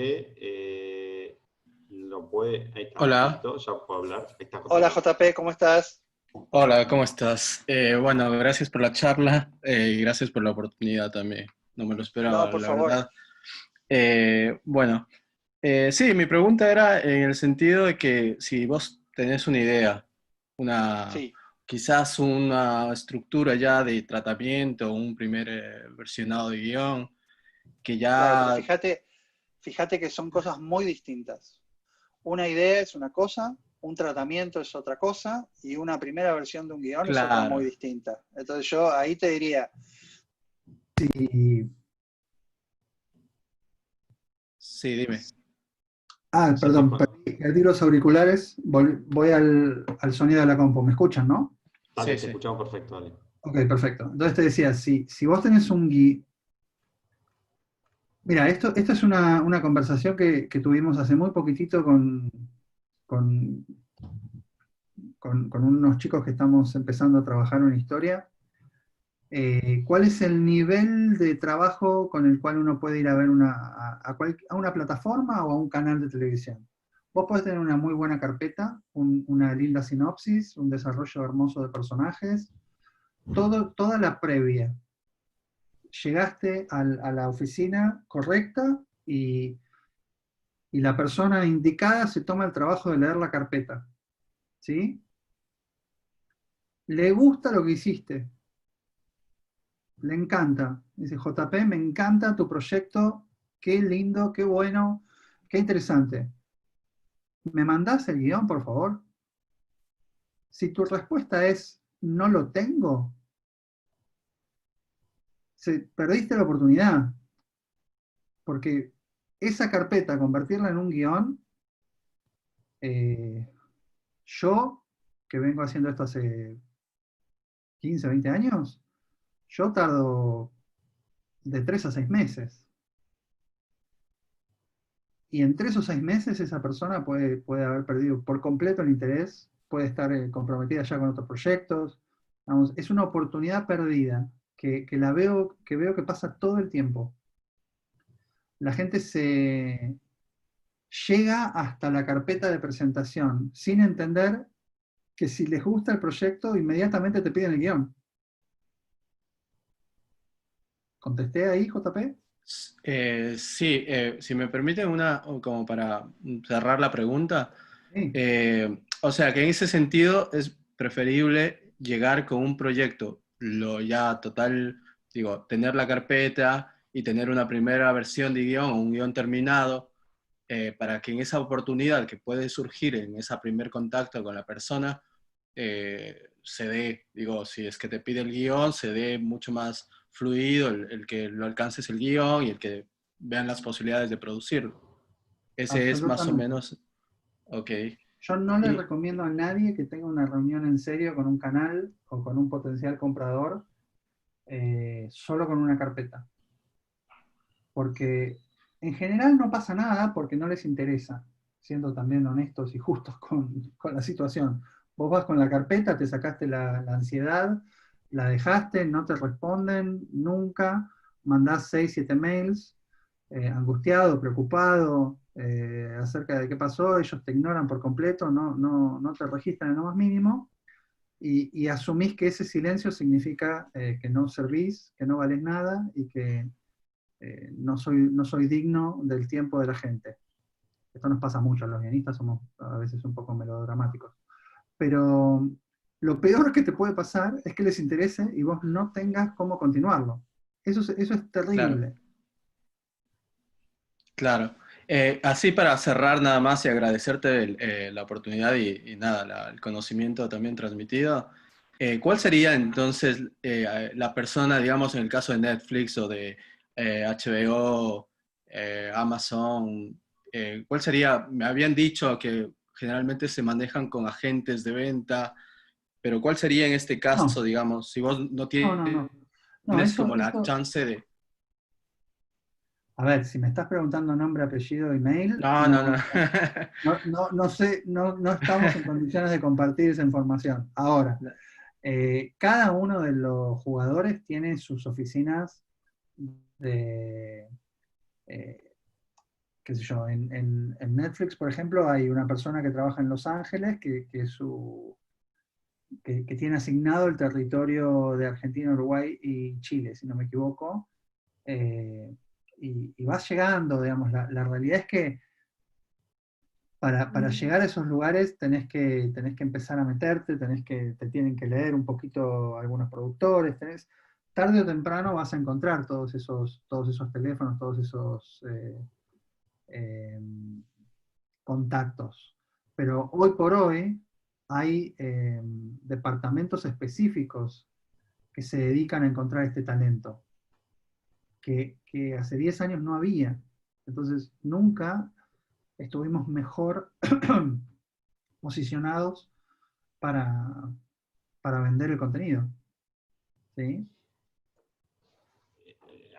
S3: lo puede... Ahí está,
S4: Hola.
S3: listo, ya puedo hablar. Ahí está JP.
S2: Hola JP, ¿cómo estás?
S4: Hola, ¿cómo estás? Bueno, gracias por la charla y gracias por la oportunidad también. No me lo esperaba,
S2: No, por
S4: la
S2: favor.
S4: verdad. Bueno, sí, mi pregunta era en el sentido de que si vos tenés una idea,
S2: Sí,
S4: quizás una estructura ya de tratamiento, un primer versionado de guión, que
S2: claro, pero
S4: ya,
S2: fíjate que son cosas muy distintas. Una idea es una cosa, un tratamiento es otra cosa, y una primera versión de un guión es otra muy
S4: claro,
S2: distinta. Entonces yo ahí te diría,
S4: sí, dime.
S3: Sí, sí,
S5: Perdón, perdí los auriculares, voy al sonido de la compu. ¿Me escuchan, no?
S3: dale,
S4: Sí,
S3: te
S4: sí.
S3: escuchamos perfecto, dale.
S5: Ok, perfecto. Entonces te decía, si vos tenés un guía... Mira, esto es una conversación que tuvimos hace muy poquitito con, con unos chicos que estamos empezando a trabajar una historia. ¿Cuál es el nivel de trabajo con el cual uno puede ir a ver a una plataforma o a un canal de televisión? Vos podés tener una muy buena carpeta, una linda sinopsis, un desarrollo hermoso de personajes, toda la previa. Llegaste a la oficina correcta y la persona indicada se toma el trabajo de leer la carpeta. ¿Sí? Le gusta lo que hiciste, le encanta. Dice, JP, me encanta tu proyecto, qué lindo, qué bueno, qué interesante. ¿Me mandás el guión, por favor? Si tu respuesta es, no lo tengo, perdiste la oportunidad. Porque esa carpeta, convertirla en un guión, yo, que vengo haciendo esto hace 15, 20 años, yo tardo de 3 a 6 meses. Y en 3 o 6 meses esa persona puede haber perdido por completo el interés, puede estar comprometida ya con otros proyectos. Vamos, es una oportunidad perdida que veo que pasa todo el tiempo. La gente llega hasta la carpeta de presentación sin entender que si les gusta el proyecto, inmediatamente te piden el guión. ¿Contesté ahí, JP?
S4: Sí, si me permiten como para cerrar la pregunta,
S5: Sí.
S4: o sea que en ese sentido es preferible llegar con un proyecto, lo ya total, digo, tener la carpeta y tener una primera versión de guión o un guión terminado, para que en esa oportunidad que puede surgir en ese primer contacto con la persona, se dé, digo, si es que te pide el guión, se dé mucho más fluido, el que lo alcances el guión y el que vean las posibilidades de producirlo. Ese es más o
S5: Absolutamente.
S4: menos, ok.
S5: Yo no le
S4: Y,
S5: recomiendo a nadie que tenga una reunión en serio con un canal o con un potencial comprador solo con una carpeta. Porque en general no pasa nada porque no les interesa, siendo también honestos y justos con la situación. Vos vas con la carpeta, te sacaste la ansiedad, la dejaste, no te responden nunca, mandás 6, 7 mails, angustiado, preocupado acerca de qué pasó, ellos te ignoran por completo, no te registran en lo más mínimo, y asumís que ese silencio significa que no servís, que no valés nada y que no soy digno del tiempo de la gente. Esto nos pasa mucho, los guionistas somos a veces un poco melodramáticos. Pero lo peor que te puede pasar es que les interese y vos no tengas cómo continuarlo. Eso es
S4: claro,
S5: terrible.
S4: claro. Así para cerrar nada más y agradecerte la oportunidad y nada, el conocimiento también transmitido. ¿Cuál sería entonces la persona, digamos, en el caso de Netflix o de HBO, Amazon? ¿Cuál sería? Me habían dicho que generalmente se manejan con agentes de venta, pero ¿cuál sería en este caso,
S5: No,
S4: digamos, si vos no
S5: no. No,
S4: tienes como la
S5: eso,
S4: chance de...
S5: a ver, si me estás preguntando nombre, apellido, email,
S4: No, no, no.
S5: no, no sé, no estamos en condiciones de compartir esa información. Ahora, cada uno de los jugadores tiene sus oficinas de, qué sé yo, en Netflix, por ejemplo, hay una persona que trabaja en Los Ángeles que tiene asignado el territorio de Argentina, Uruguay y Chile, si no me equivoco, y vas llegando, digamos, la realidad es que para llegar a esos lugares tenés que empezar a meterte, te tienen que leer un poquito algunos productores, tarde o temprano vas a encontrar todos esos teléfonos, todos esos contactos. Pero hoy por hoy hay departamentos específicos que se dedican a encontrar este talento, que hace 10 años no había. Entonces nunca estuvimos mejor posicionados para vender el contenido. ¿Sí?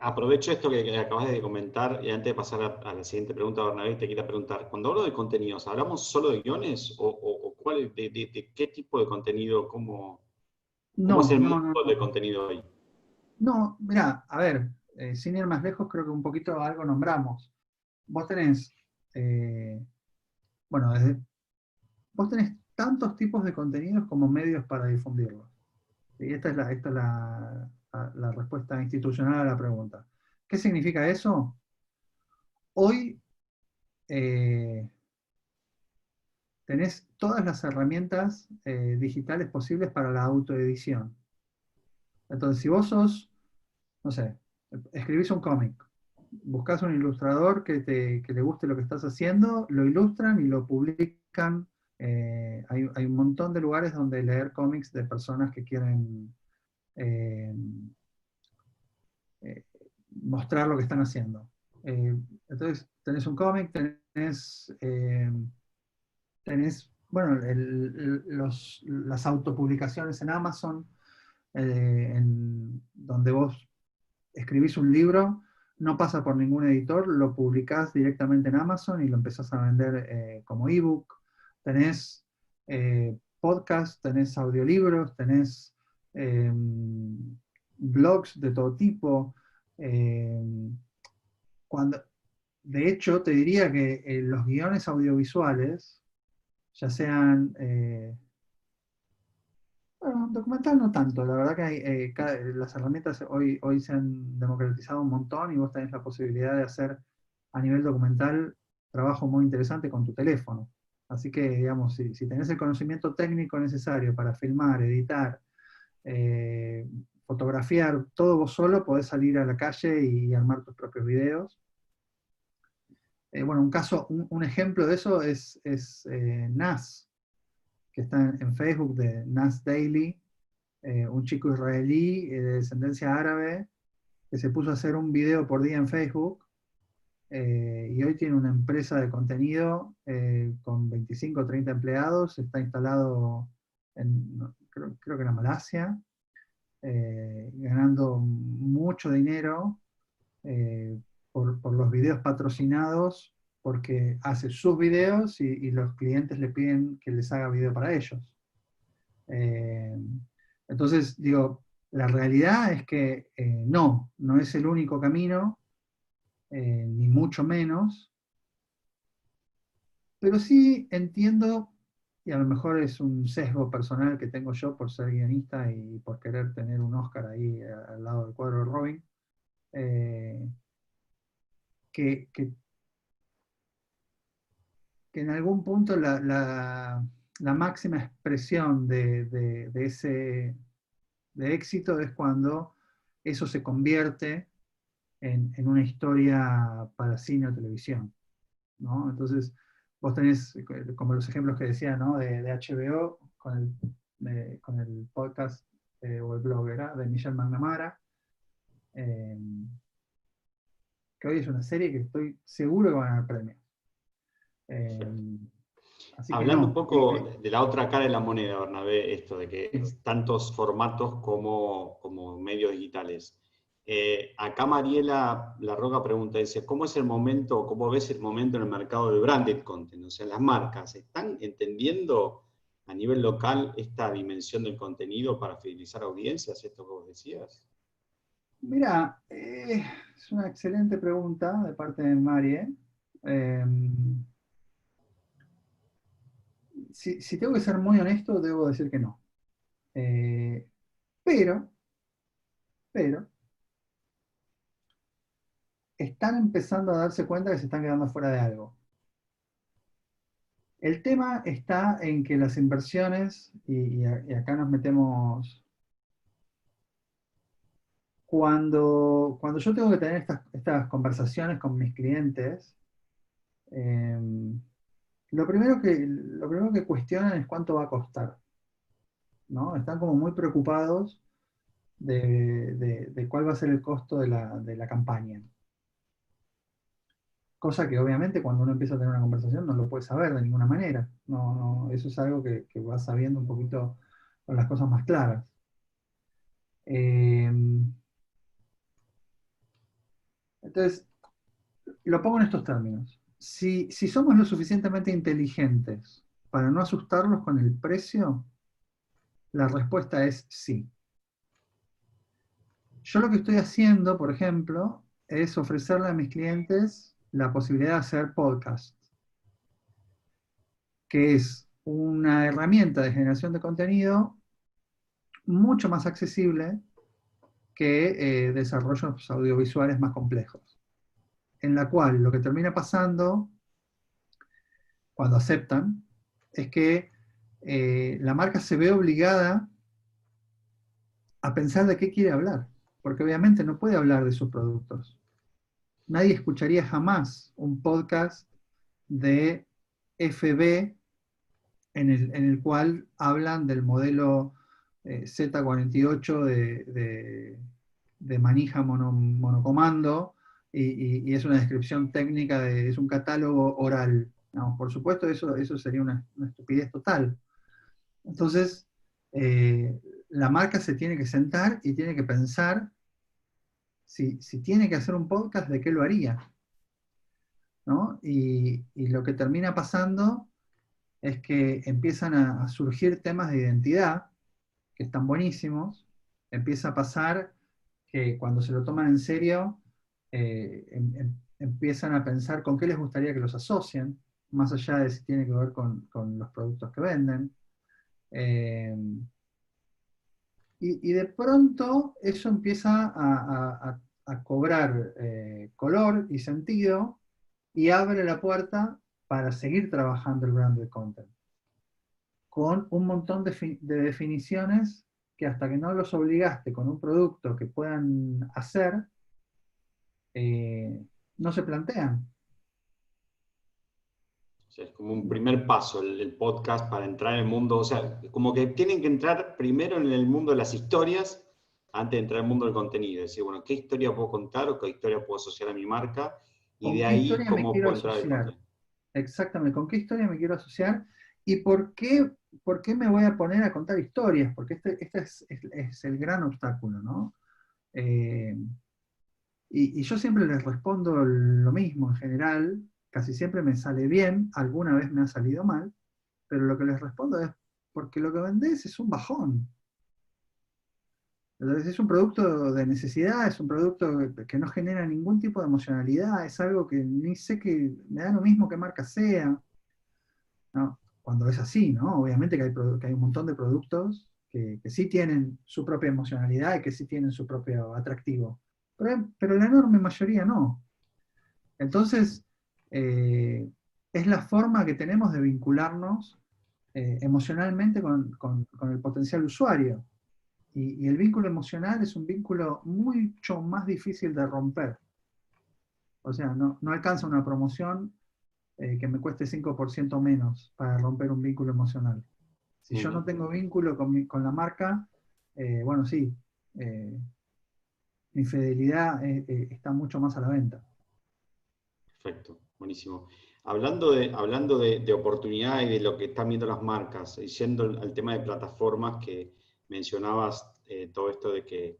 S3: Aprovecho esto que acabas de comentar y antes de pasar a la siguiente pregunta, Bernabé, te quiero preguntar, cuando hablo de contenidos, ¿hablamos solo de guiones o de qué tipo de contenido, cómo es
S5: No,
S3: el
S5: no,
S3: mundo
S5: no,
S3: de
S5: no.
S3: contenido hoy?
S5: No, mirá, a ver, sin ir más lejos, creo que un poquito algo nombramos. Vos tenés, bueno, vos tenés tantos tipos de contenidos como medios para difundirlos. Y esta es la respuesta institucional a la pregunta. ¿Qué significa eso? Hoy tenés todas las herramientas digitales posibles para la autoedición. Entonces, si vos sos, no sé, escribís un cómic, buscás un ilustrador que le guste lo que estás haciendo, lo ilustran y lo publican. Hay un montón de lugares donde leer cómics de personas que quieren eh, eh, mostrar lo que están haciendo. Entonces, tenés un cómic, tenés bueno, las autopublicaciones en Amazon, donde vos escribís un libro, no pasa por ningún editor, lo publicás directamente en Amazon y lo empezás a vender como ebook. Tenés podcasts, tenés audiolibros, tenés blogs de todo tipo. eh, cuando, de hecho, te diría que los guiones audiovisuales, ya sean bueno, documental no tanto, la verdad que las herramientas hoy se han democratizado un montón y vos tenés la posibilidad de hacer a nivel documental trabajo muy interesante con tu teléfono. Así que, digamos, si tenés el conocimiento técnico necesario para filmar, editar, fotografiar, todo vos solo, podés salir a la calle y armar tus propios videos. Bueno, un ejemplo de eso es Nas, que está en Facebook de Nas Daily, un chico israelí de descendencia árabe que se puso a hacer un video por día en Facebook y hoy tiene una empresa de contenido con 25 o 30 empleados, está instalado creo que en Malasia, ganando mucho dinero por los videos patrocinados, porque hace sus videos y los clientes le piden que les haga video para ellos. Entonces, digo, la realidad es que no es el único camino, ni mucho menos, pero sí entiendo, y a lo mejor es un sesgo personal que tengo yo por ser guionista y por querer tener un Oscar ahí al lado del cuadro de Robin, que en algún punto la máxima expresión de éxito es cuando eso se convierte en una historia para cine o televisión, ¿no? Entonces, vos tenés, como los ejemplos que decía, ¿no? de HBO con el podcast o el blog, ¿verdad? De Michelle McNamara, que hoy es una serie que estoy seguro que va a ganar premios. Así que
S3: Hablando un
S5: no.
S3: poco de la otra cara de la moneda, Bernabé, esto de que tantos formatos como medios digitales. Acá Mariela Larroca pregunta, dice, ¿cómo es el momento, cómo ves el momento en el mercado del branded content? O sea, las marcas, ¿están entendiendo a nivel local esta dimensión del contenido para fidelizar audiencias, esto que vos decías?
S5: Mira, es una excelente pregunta de parte de Marie, Si tengo que ser muy honesto, debo decir que no. Pero, están empezando a darse cuenta que se están quedando fuera de algo. El tema está en que las inversiones, y acá nos metemos, cuando yo tengo que tener estas conversaciones con mis clientes, lo primero que cuestionan es cuánto va a costar, ¿no? Están como muy preocupados de cuál va a ser el costo de la campaña. Cosa que obviamente cuando uno empieza a tener una conversación no lo puede saber de ninguna manera. Eso es algo que vas sabiendo un poquito con las cosas más claras. Entonces, lo pongo en estos términos. Si somos lo suficientemente inteligentes para no asustarlos con el precio, la respuesta es sí. Yo lo que estoy haciendo, por ejemplo, es ofrecerle a mis clientes la posibilidad de hacer podcast, que es una herramienta de generación de contenido mucho más accesible que desarrollos audiovisuales más complejos, en la cual lo que termina pasando cuando aceptan es que la marca se ve obligada a pensar de qué quiere hablar, porque obviamente no puede hablar de sus productos. Nadie escucharía jamás un podcast de FB en el cual hablan del modelo Z48 de manija monocomando, y es una descripción técnica, es un catálogo oral. No, por supuesto, eso sería una estupidez total. Entonces, la marca se tiene que sentar y tiene que pensar si tiene que hacer un podcast, ¿de qué lo haría? ¿No? Y lo que termina pasando es que empiezan a surgir temas de identidad que están buenísimos. Empieza a pasar que cuando se lo toman en serio, empiezan a pensar con qué les gustaría que los asocien, más allá de si tiene que ver con los productos que venden. Y de pronto eso empieza a cobrar color y sentido, y abre la puerta para seguir trabajando el branded content, con un montón de definiciones que hasta que no los obligaste con un producto que puedan hacer, no se plantean.
S3: O sea, es como un primer paso el podcast para entrar en el mundo. O sea, como que tienen que entrar primero en el mundo de las historias antes de entrar en el mundo del contenido. Decir, bueno, ¿qué historia puedo contar o qué historia puedo asociar a mi marca? Y
S5: ¿Con
S3: de
S5: qué
S3: ahí,
S5: historia me
S3: ¿cómo
S5: quiero
S3: puedo entrar el
S5: asociar?
S3: contenido?
S5: Exactamente, ¿con qué historia me quiero asociar? ¿Y por qué me voy a poner a contar historias? Porque este es el gran obstáculo, ¿no? Y yo siempre les respondo lo mismo en general, casi siempre me sale bien, alguna vez me ha salido mal, pero lo que les respondo es, porque lo que vendés es un bajón. Entonces, es un producto de necesidad, es un producto que no genera ningún tipo de emocionalidad, es algo que ni sé, que me da lo mismo qué marca sea, ¿no? Cuando es así, ¿no? Obviamente que hay un montón de productos que sí tienen su propia emocionalidad y que sí tienen su propio atractivo, pero la enorme mayoría no. Entonces, es la forma que tenemos de vincularnos emocionalmente con el potencial usuario. Y el vínculo emocional es un vínculo mucho más difícil de romper. O sea, no alcanza una promoción que me cueste 5% menos para romper un vínculo emocional. Si yo no tengo vínculo con la marca, bueno, sí, mi fidelidad está mucho más a la venta.
S3: Perfecto, buenísimo. Hablando de oportunidad y de lo que están viendo las marcas, y yendo al tema de plataformas que mencionabas, todo esto de que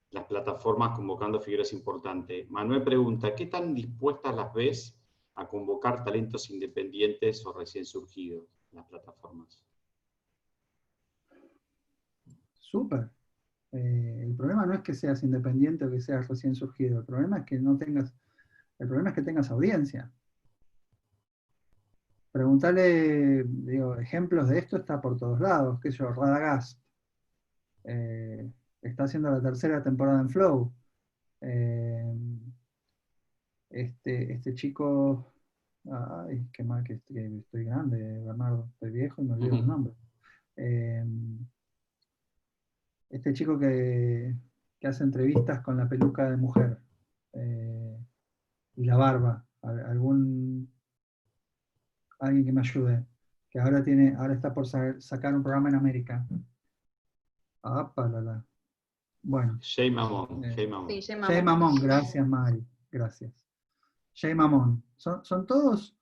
S3: las plataformas convocando figuras importantes. Manuel pregunta, ¿qué tan dispuestas las ves a convocar talentos independientes o recién surgidos en las plataformas?
S5: Súper. El problema no es que seas independiente o que seas recién surgido, el problema es que no tengas, el problema es que tengas audiencia. preguntarle, digo, ejemplos de esto está por todos lados, qué sé yo, Radagast. Está haciendo la tercera temporada en Flow. Este chico, ay, qué mal que estoy grande, Bernardo, estoy viejo y me olvido los nombres. Este chico que hace entrevistas con la peluca de mujer y la barba, alguien que me ayude, que ahora está por sacar un programa en América. Bueno.
S3: Jay Mamón.
S6: Sí, Jay
S5: Jay Mamón, gracias Mari, gracias. Jay Mamón, son todos,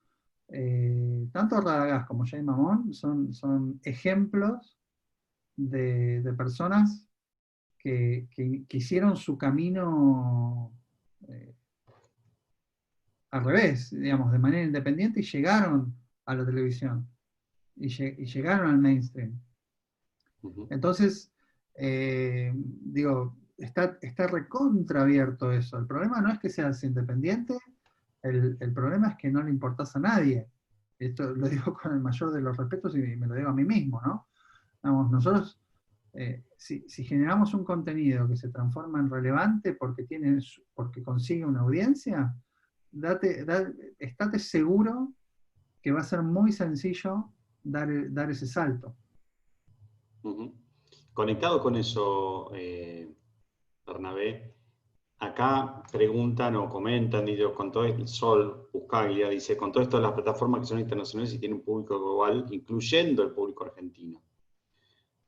S5: tanto Radagast como Jay Mamón, son ejemplos de personas que hicieron su camino al revés, digamos, de manera independiente y llegaron a la televisión y llegaron al mainstream. Entonces, digo, está recontra abierto eso. El problema no es que seas independiente, el problema es que no le importás a nadie. Esto lo digo con el mayor de los respetos y me lo digo a mí mismo, ¿no? Vamos, nosotros, si generamos un contenido que se transforma en relevante porque consigue una audiencia, estate seguro que va a ser muy sencillo dar ese salto.
S3: Conectado con eso, Bernabé, acá preguntan o comentan, digo, con todo el Sol Buscaglia, dice, con todo esto de las plataformas que son internacionales y tienen un público global, incluyendo el público argentino,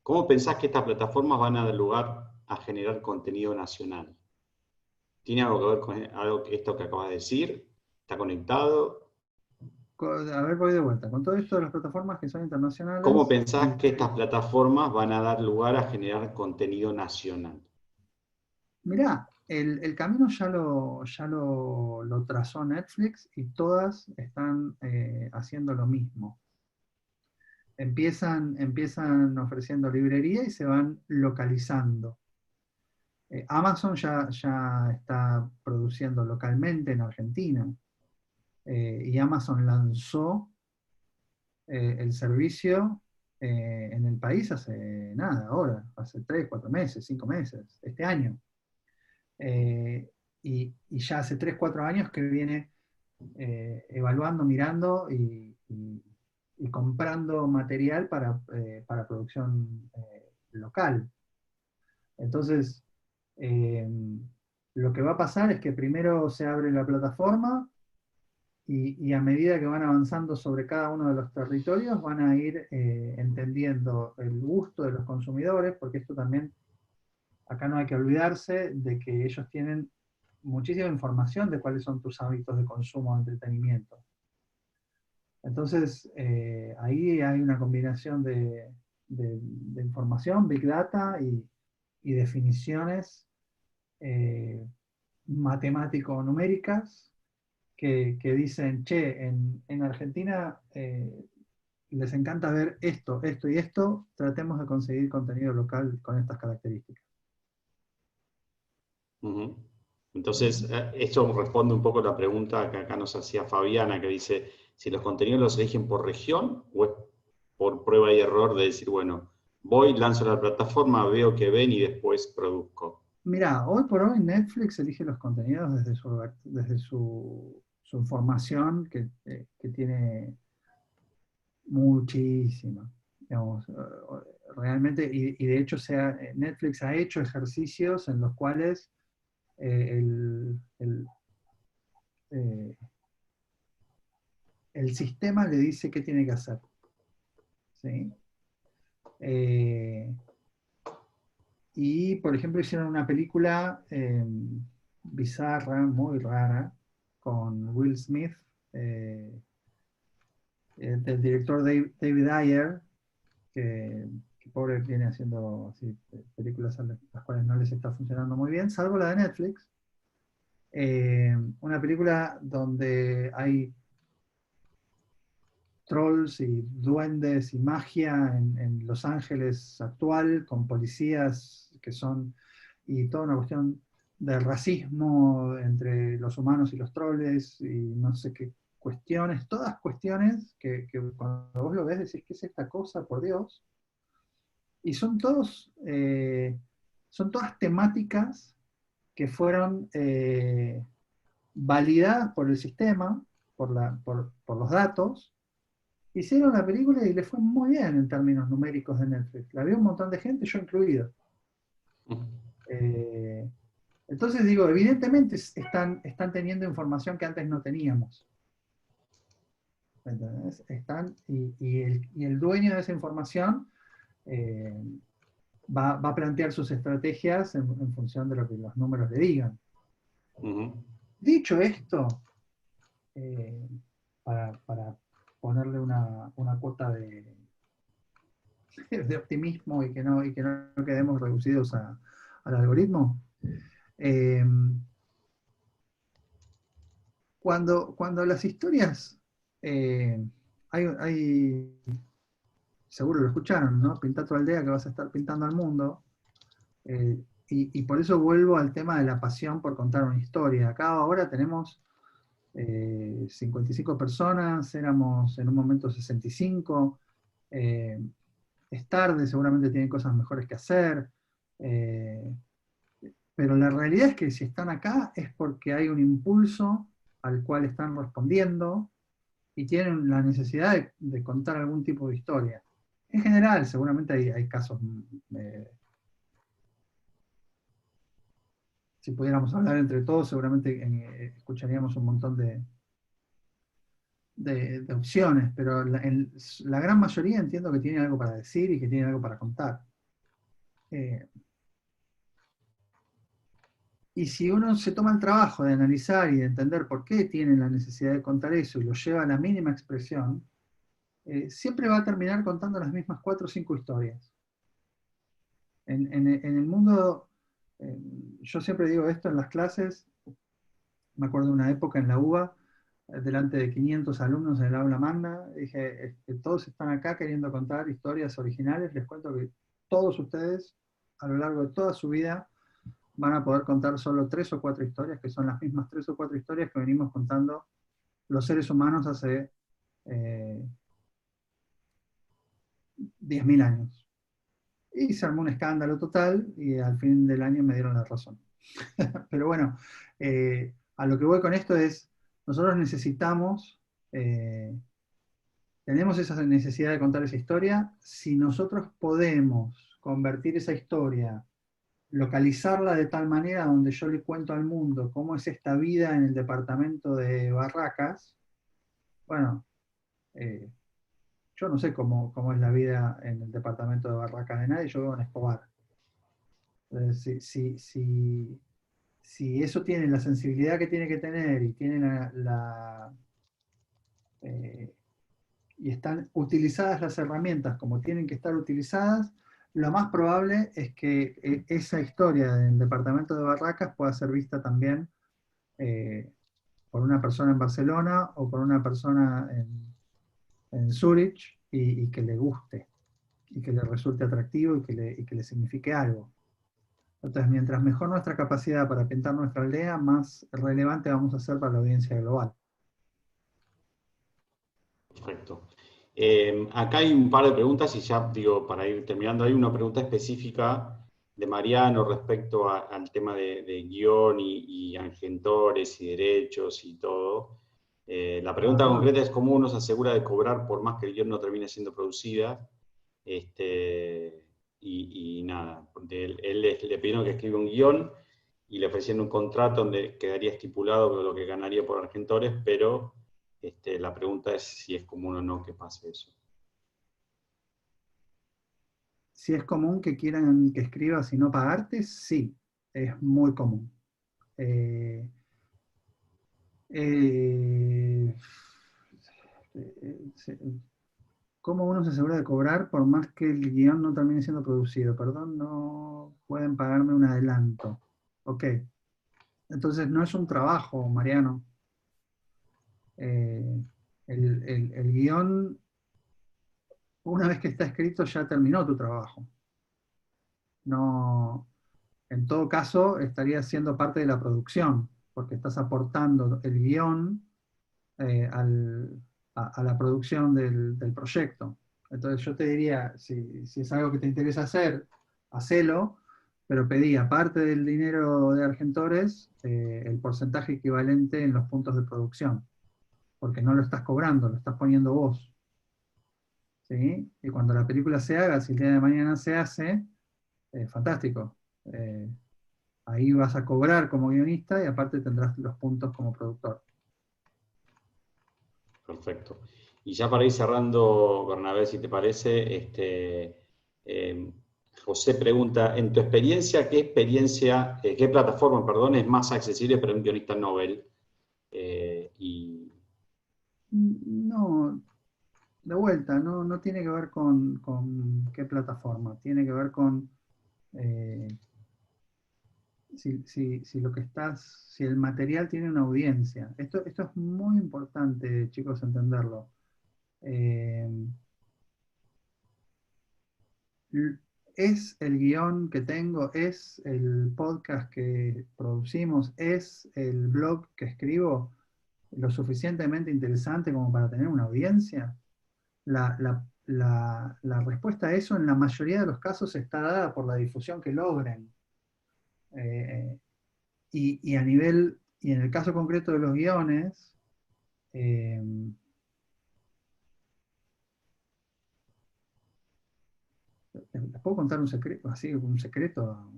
S3: ¿cómo pensás que estas plataformas van a dar lugar a generar contenido nacional? ¿Tiene algo que ver con esto que acabas de decir? ¿Está conectado?
S5: A ver, voy de vuelta. Con todo esto de las plataformas que son internacionales...
S3: ¿Cómo pensás que estas plataformas van a dar lugar a generar contenido nacional?
S5: Mirá, el camino ya lo trazó Netflix y todas están haciendo lo mismo. Empiezan ofreciendo librería y se van localizando. Amazon ya está produciendo localmente en Argentina. Y Amazon lanzó el servicio en el país hace hace 3, 4 meses, 5 meses, este año. Y ya hace 3, 4 años que viene evaluando, mirando y comprando material para producción local. Entonces, lo que va a pasar es que primero se abre la plataforma y a medida que van avanzando sobre cada uno de los territorios van a ir entendiendo el gusto de los consumidores, porque esto también, acá no hay que olvidarse de que ellos tienen muchísima información de cuáles son tus hábitos de consumo de entretenimiento. Entonces, ahí hay una combinación de información, Big Data y definiciones matemático-numéricas que dicen, che, en Argentina les encanta ver esto, esto y esto, tratemos de conseguir contenido local con estas características.
S3: Entonces, esto responde un poco a la pregunta que acá nos hacía Fabiana, que dice, si los contenidos los eligen por región o es por prueba y error de decir, bueno, voy, lanzo la plataforma, veo que ven y después produzco.
S5: Mirá, hoy por hoy Netflix elige los contenidos desde su información que tiene muchísima. Digamos, realmente, y de hecho Netflix ha hecho ejercicios en los cuales el sistema le dice qué tiene que hacer. ¿Sí? Y, por ejemplo, hicieron una película bizarra, muy rara, con Will Smith, del director David Ayer, que pobre viene haciendo así, películas a las cuales no les está funcionando muy bien, salvo la de Netflix. Una película donde hay trolls y duendes y magia en Los Ángeles actual, con policías y toda una cuestión de racismo entre los humanos y los trolls, y no sé qué cuestiones, todas cuestiones que cuando vos lo ves decís, ¿qué es esta cosa, por Dios? Y son todas temáticas que fueron validadas por el sistema, por los datos. Hicieron la película y le fue muy bien en términos numéricos de Netflix. La vio un montón de gente, yo incluido. Entonces digo, evidentemente están teniendo información que antes no teníamos. ¿Entendés? Y el dueño de esa información va a plantear sus estrategias en función de lo que los números le digan. Dicho esto, para ponerle una cuota de optimismo y que no quedemos reducidos al algoritmo, cuando las historias, seguro lo escucharon, ¿no? Pinta tu aldea que vas a estar pintando al mundo. Y por eso vuelvo al tema de la pasión por contar una historia. Acá ahora tenemos 55 personas, éramos en un momento 65. Es tarde, seguramente tienen cosas mejores que hacer. Pero la realidad es que si están acá es porque hay un impulso al cual están respondiendo y tienen la necesidad de contar algún tipo de historia. En general, seguramente hay casos, si pudiéramos hablar entre todos, seguramente escucharíamos un montón de opciones, pero la gran mayoría entiendo que tiene algo para decir y que tiene algo para contar. Y si uno se toma el trabajo de analizar y de entender por qué tienen la necesidad de contar eso y lo lleva a la mínima expresión, siempre va a terminar contando las mismas 4 o 5 historias. En el mundo, yo siempre digo esto en las clases, me acuerdo de una época en la UBA, delante de 500 alumnos en el aula magna, dije, todos están acá queriendo contar historias originales, les cuento que todos ustedes, a lo largo de toda su vida, van a poder contar solo 3 o 4 historias, que son las mismas 3 o 4 historias que venimos contando los seres humanos hace 10.000 años. Y se armó un escándalo total y al fin del año me dieron la razón. Pero bueno, a lo que voy con esto es, nosotros necesitamos, tenemos esa necesidad de contar esa historia. Si nosotros podemos convertir esa historia, localizarla de tal manera donde yo le cuento al mundo cómo es esta vida en el departamento de Barracas, bueno, yo no sé cómo es la vida en el departamento de Barracas de nadie, yo vivo en Escobar. Si eso tiene la sensibilidad que tiene que tener y tiene y están utilizadas las herramientas como tienen que estar utilizadas, lo más probable es que esa historia del departamento de Barracas pueda ser vista también por una persona en Barcelona o por una persona en Zurich y que le guste, y que le resulte atractivo y que le signifique algo. Entonces, mientras mejor nuestra capacidad para pintar nuestra aldea, más relevante vamos a ser para la audiencia global.
S3: Perfecto. Acá hay un par de preguntas y ya digo, para ir terminando, hay una pregunta específica de Mariano respecto al tema de guión y agentores y derechos y todo. La pregunta concreta es cómo uno se asegura de cobrar por más que el guión no termine siendo producida. Y nada, él le pidieron que escriba un guión y le ofrecieron un contrato donde quedaría estipulado lo que ganaría por agentores, pero la pregunta es si es común o no que pase eso.
S5: Si es común que quieran que escribas y no pagarte, sí, es muy común. ¿Cómo uno se asegura de cobrar por más que el guión no termine siendo producido? Perdón, no pueden pagarme un adelanto. Ok. Entonces no es un trabajo, Mariano. El guión, una vez que está escrito, ya terminó tu trabajo. No, en todo caso, estaría siendo parte de la producción, porque estás aportando el guión a la producción del proyecto. Entonces yo te diría, si es algo que te interesa hacer, hacelo, pero pedí, aparte del dinero de Argentores, el porcentaje equivalente en los puntos de producción, porque no lo estás cobrando, lo estás poniendo vos. ¿Sí? Y cuando la película se haga, si el día de mañana se hace, fantástico. Ahí vas a cobrar como guionista y aparte tendrás los puntos como productor.
S3: Perfecto. Y ya para ir cerrando, Bernabé, si te parece, José pregunta, en tu experiencia, qué plataforma, perdón, es más accesible para un guionista novel?
S5: No, de vuelta, no tiene que ver con qué plataforma, tiene que ver con si lo que si el material tiene una audiencia. Esto es muy importante, chicos, entenderlo. Es el guión que tengo, es el podcast que producimos, es el blog que escribo lo suficientemente interesante como para tener una audiencia. La respuesta a eso en la mayoría de los casos está dada por la difusión que logren. Y en el caso concreto de los guiones, ¿les puedo contar un secreto, así, un secreto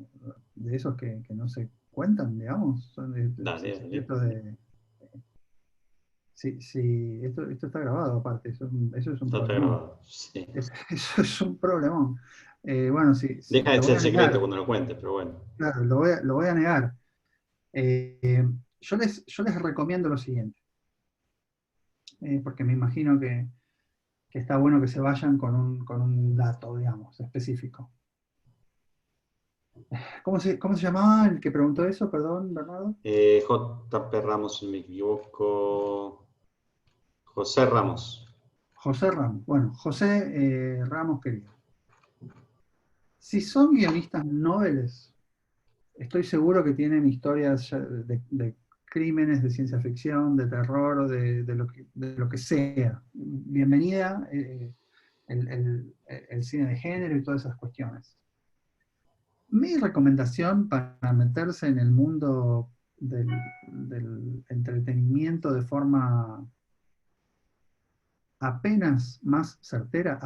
S5: de esos que no se cuentan, digamos? Son
S3: Dale.
S5: secretos de... Sí, esto está grabado aparte, eso es un
S3: Está
S5: problemón.
S3: grabado, sí.
S5: Eso es un problemón. Bueno,
S3: Deja de
S5: lo voy
S3: ser
S5: a
S3: secreto
S5: negar.
S3: cuando lo cuentes, pero bueno.
S5: Claro, lo voy a negar. Yo les recomiendo lo siguiente, porque me imagino que está bueno que se vayan con un dato, digamos, específico. ¿Cómo se llamaba el que preguntó eso? Perdón, Bernardo.
S3: JP Ramos, si me equivoco. José Ramos.
S5: José Ramos. Bueno, José Ramos, querido. Si son guionistas noveles, estoy seguro que tienen historias de crímenes, de ciencia ficción, de terror, de lo que sea. Bienvenida el cine de género y todas esas cuestiones. Mi recomendación para meterse en el mundo del entretenimiento de forma apenas más certera,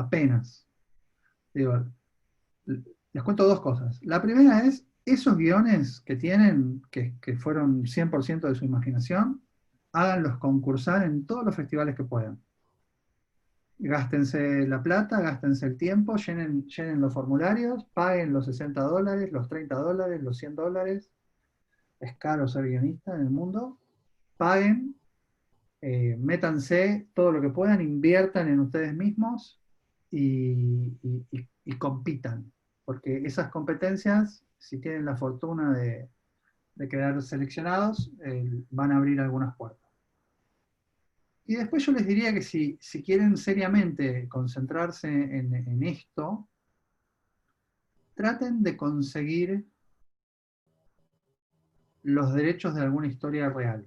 S5: digo, les cuento dos cosas. La primera es, esos guiones que tienen, que fueron 100% de su imaginación, háganlos concursar en todos los festivales que puedan. Gástense la plata, gástense el tiempo, llenen los formularios, paguen los $60, los $30, los $100. Es caro ser guionista en el mundo. Paguen, métanse todo lo que puedan, inviertan en ustedes mismos y compitan. Porque esas competencias, si tienen la fortuna de quedar seleccionados, van a abrir algunas puertas. Y después yo les diría que si quieren seriamente concentrarse en esto, traten de conseguir los derechos de alguna historia real.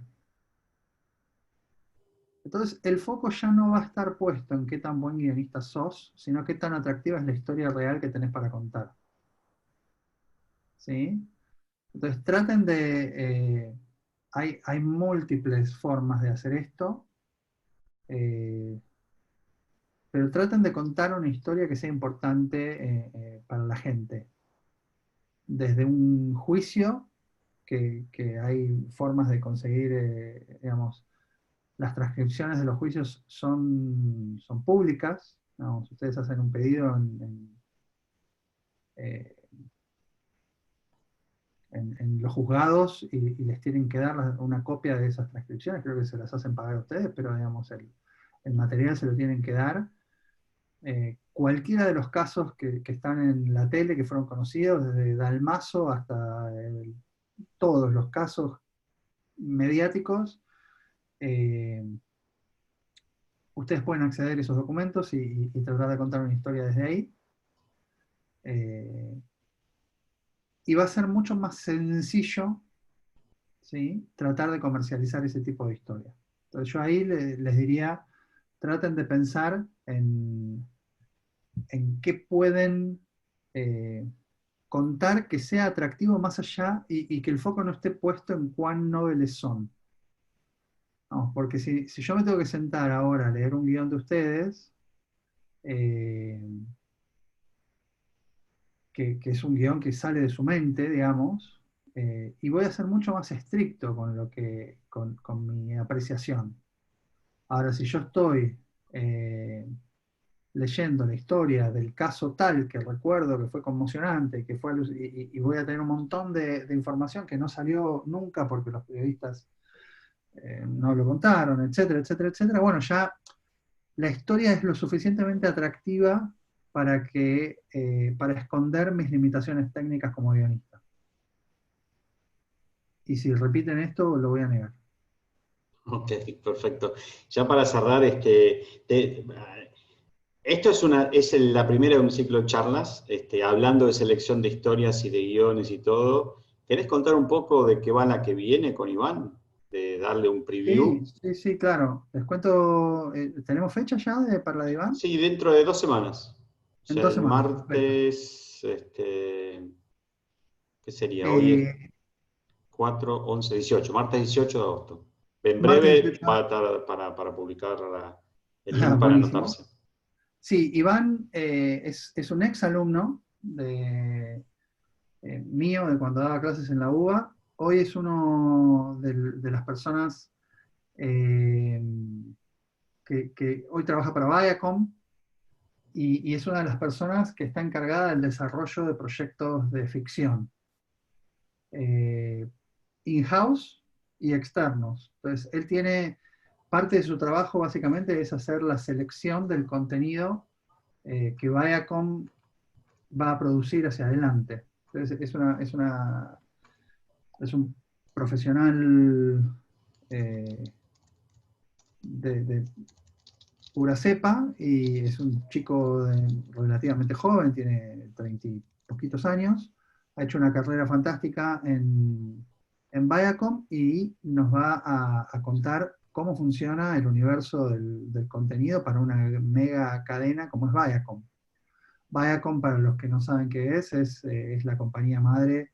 S5: Entonces, el foco ya no va a estar puesto en qué tan buen guionista sos, sino qué tan atractiva es la historia real que tenés para contar. ¿Sí? Entonces, traten de... hay múltiples formas de hacer esto, pero traten de contar una historia que sea importante para la gente. Desde un juicio, que hay formas de conseguir, digamos, las transcripciones de los juicios son públicas. Digamos, ustedes hacen un pedido eh, en los juzgados y les tienen que dar una copia de esas transcripciones. Creo que se las hacen pagar a ustedes, pero digamos, el material se lo tienen que dar. Cualquiera de los casos que están en la tele, que fueron conocidos, desde Dalmazo hasta todos los casos mediáticos, ustedes pueden acceder a esos documentos y tratar de contar una historia desde ahí. Y va a ser mucho más sencillo, ¿sí?, tratar de comercializar ese tipo de historia. Entonces yo ahí les diría, traten de pensar en qué pueden contar que sea atractivo más allá y que el foco no esté puesto en cuán noveles son. Vamos, porque si yo me tengo que sentar ahora a leer un guión de ustedes, que es un guión que sale de su mente, digamos, y voy a ser mucho más estricto con mi apreciación. Ahora, si yo estoy leyendo la historia del caso tal que recuerdo que fue conmocionante, y voy a tener un montón de información que no salió nunca porque los periodistas no lo contaron, etcétera, etcétera, etcétera, bueno, ya la historia es lo suficientemente atractiva para esconder mis limitaciones técnicas como guionista. Y si repiten esto, lo voy a negar.
S3: Ok, perfecto. Ya para cerrar, esto es la primera de un ciclo de charlas, hablando de selección de historias y de guiones y todo. ¿Querés contar un poco de qué va la que viene con Iván? De darle un preview.
S5: Sí, sí, sí, claro. Les cuento, ¿tenemos fecha ya para la de Iván?
S3: Sí, dentro de 2 semanas. O
S5: En
S3: sea,
S5: 2 semanas, perfecto.
S3: ¿qué sería? Hoy es
S5: Eh,
S3: 4, 11, 18, martes 18 de agosto. En
S5: martes
S3: breve
S5: 18.
S3: va a estar para publicar el link para
S5: Buenísimo.
S3: anotarse.
S5: Sí, Iván es un ex alumno mío de cuando daba clases en la UBA. Hoy es uno de las personas eh, que hoy trabaja para Viacom y es una de las personas que está encargada del desarrollo de proyectos de ficción, in-house y externos. Entonces, él tiene, parte de su trabajo básicamente es hacer la selección del contenido que Viacom va a producir hacia adelante. Entonces, es un profesional eh, de pura cepa y es un chico relativamente joven, tiene 30 y poquitos años, ha hecho una carrera fantástica en Viacom y nos va a contar cómo funciona el universo del contenido para una mega cadena como es Viacom. Viacom, para los que no saben qué es la compañía madre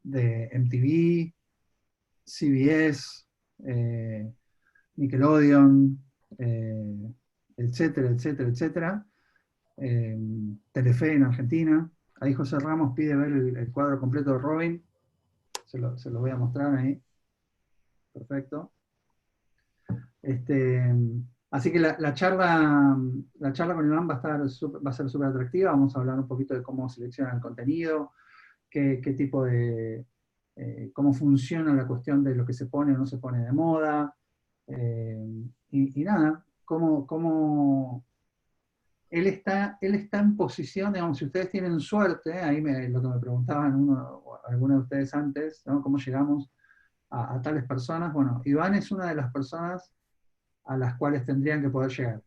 S5: de MTV, CBS, Nickelodeon, etcétera, etcétera, etcétera. Telefe en Argentina. Ahí José Ramos pide ver el cuadro completo de Robin. Se lo voy a mostrar ahí. Perfecto. Así que la charla con Iván va a ser súper atractiva. Vamos a hablar un poquito de cómo seleccionan el contenido, qué tipo cómo funciona la cuestión de lo que se pone o no se pone de moda. Y nada, cómo él está en posición, digamos, si ustedes tienen suerte, lo que me preguntaban algunos de ustedes antes, ¿no? ¿Cómo llegamos a tales personas? Bueno, Iván es una de las personas a las cuales tendrían que poder llegar.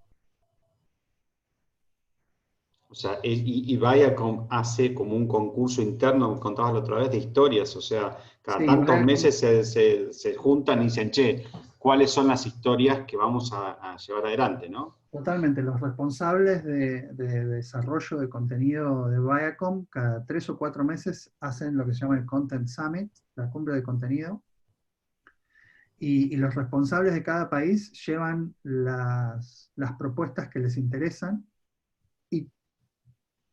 S3: O sea, y Viacom hace como un concurso interno, contabas la otra vez, de historias. O sea, cada
S5: Sí,
S3: tantos meses se juntan y dicen, che, ¿cuáles son las historias que vamos a llevar adelante, no?
S5: totalmente. Los responsables de desarrollo de contenido de Viacom, cada 3 o 4 meses hacen lo que se llama el Content Summit, la cumbre de contenido, y los responsables de cada país llevan las propuestas que les interesan, y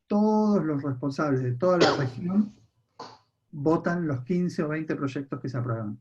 S5: todos los responsables de toda la región votan los 15 o 20 proyectos que se aprueban.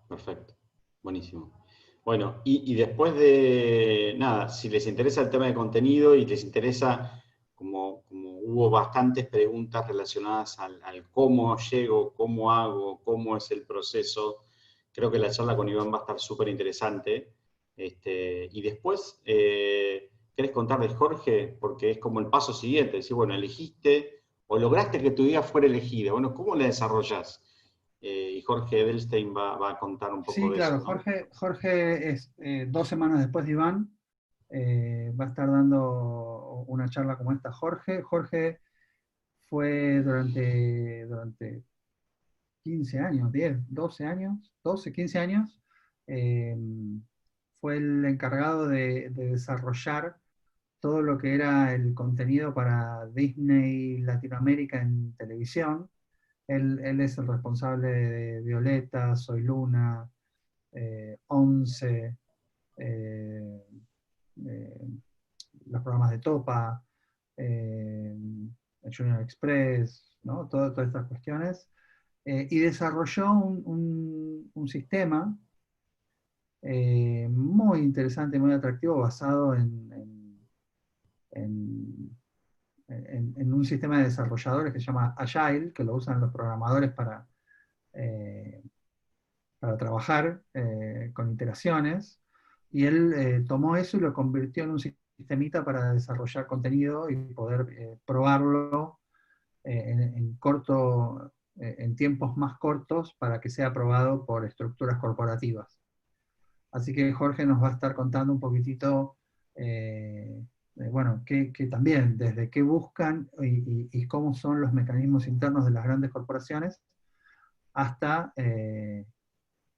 S3: Perfecto, buenísimo. Bueno, y después de, nada, si les interesa el tema de contenido y les interesa, como hubo bastantes preguntas relacionadas al cómo llego, cómo hago, cómo es el proceso, creo que la charla con Iván va a estar súper interesante. Y después, ¿querés contarles, Jorge? Porque es como el paso siguiente, decir, bueno, elegiste o lograste que tu idea fuera elegida. Bueno, ¿cómo la desarrollás? Y Jorge Edelstein va a contar un poco
S5: Sí,
S3: de eso,
S5: claro,
S3: ¿no?
S5: Jorge es 2 semanas después de Iván, va a estar dando una charla como esta. Jorge fue durante 15 años, 10, 12 años, 12, 15 años, fue el encargado de desarrollar todo lo que era el contenido para Disney Latinoamérica en televisión. Él es el responsable de Violeta, Soy Luna, 11, los programas de Topa, Junior Express, ¿no? Todas estas cuestiones. Y desarrolló un sistema muy interesante, muy atractivo, basado en un sistema de desarrolladores que se llama Agile, que lo usan los programadores para trabajar con iteraciones, y él tomó eso y lo convirtió en un sistemita para desarrollar contenido y poder probarlo en tiempos más cortos para que sea probado por estructuras corporativas. Así que Jorge nos va a estar contando un poquitito, bueno, que también desde qué buscan y cómo son los mecanismos internos de las grandes corporaciones, hasta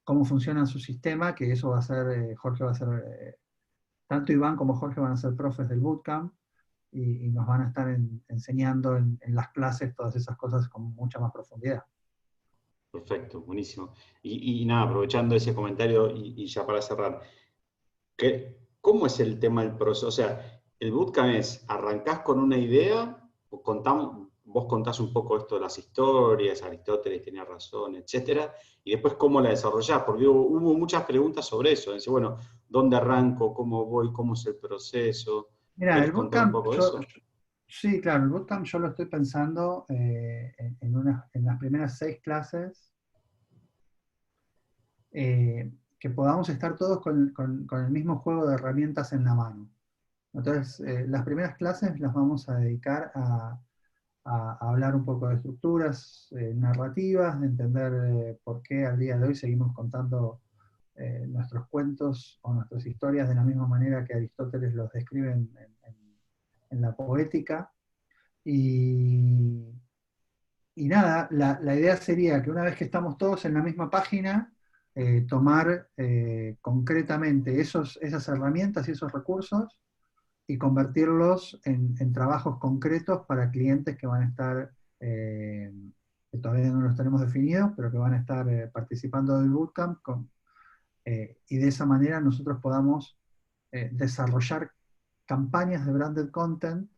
S5: cómo funciona su sistema, que eso va a ser, Jorge va a ser, tanto Iván como Jorge van a ser profes del bootcamp, y nos van a estar enseñando en las clases todas esas cosas con mucha más profundidad.
S3: Perfecto, buenísimo. Y nada, aprovechando ese comentario y ya para cerrar, ¿cómo es el tema del proceso? O sea, el bootcamp es, ¿arrancás con una idea? O vos contás un poco esto de las historias, Aristóteles tenía razón, etcétera, y después cómo la desarrollás, porque hubo muchas preguntas sobre eso. Dice, bueno, ¿dónde arranco? ¿Cómo voy? ¿Cómo es el proceso?
S5: Mira,
S3: ¿Querés
S5: el
S3: contar un
S5: bootcamp,
S3: poco de eso?
S5: sí, claro, el bootcamp yo lo estoy pensando en las primeras 6 clases, que podamos estar todos con el mismo juego de herramientas en la mano. Entonces, las primeras clases las vamos a dedicar a hablar un poco de estructuras narrativas, de entender por qué al día de hoy seguimos contando nuestros cuentos o nuestras historias de la misma manera que Aristóteles los describe en la poética. Y nada, la idea sería que una vez que estamos todos en la misma página, tomar concretamente esas herramientas y esos recursos y convertirlos en trabajos concretos para clientes que van a estar, que todavía no los tenemos definidos, pero que van a estar participando del bootcamp, y de esa manera nosotros podamos desarrollar campañas de branded content,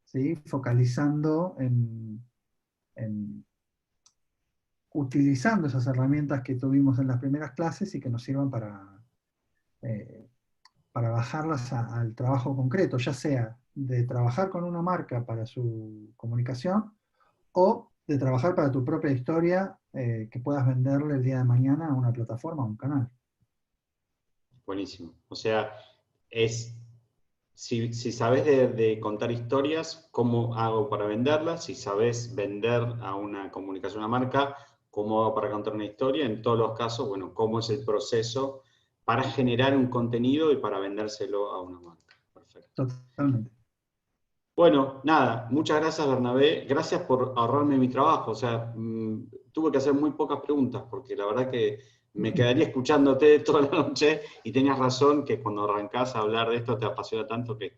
S5: ¿sí? Focalizando utilizando esas herramientas que tuvimos en las primeras clases y que nos sirvan para bajarlas al trabajo concreto, ya sea de trabajar con una marca para su comunicación, o de trabajar para tu propia historia que puedas venderle el día de mañana a una plataforma o un canal. Buenísimo.
S3: O sea, si sabes de contar historias, ¿cómo hago para venderlas? Si sabes vender a una comunicación, a una marca, ¿cómo hago para contar una historia? En todos los casos, bueno, ¿cómo es el proceso para generar un contenido y para vendérselo a una marca? Perfecto.
S5: Totalmente.
S3: Bueno, nada, muchas gracias, Bernabé. Gracias por ahorrarme mi trabajo. O sea, tuve que hacer muy pocas preguntas porque la verdad que me quedaría escuchándote toda la noche, y tenías razón que cuando arrancás a hablar de esto te apasiona tanto que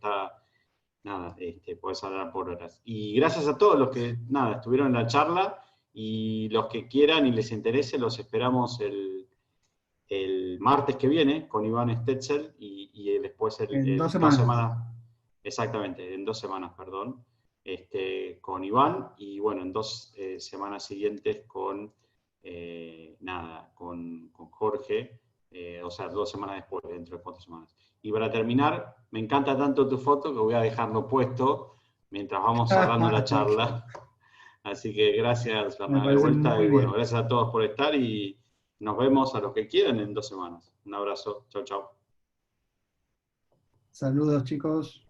S3: podés hablar por horas. Y gracias a todos los que, estuvieron en la charla, y los que quieran y les interese, los esperamos el martes que viene con Iván Stetzel, y después
S5: en 2
S3: 2
S5: semanas.
S3: semanas. Exactamente, en 2 semanas, perdón, con Iván, y bueno, en 2 semanas siguientes con Jorge, o sea, 2 semanas después, dentro de 4 semanas. Y para terminar, me encanta tanto tu foto que voy a dejarlo puesto mientras vamos cerrando la charla. Así que gracias, Bernabé, de vuelta, y bueno, gracias a todos por estar, y nos vemos a los que quieran en 2 semanas. Un abrazo, chau, chau.
S5: Saludos, chicos.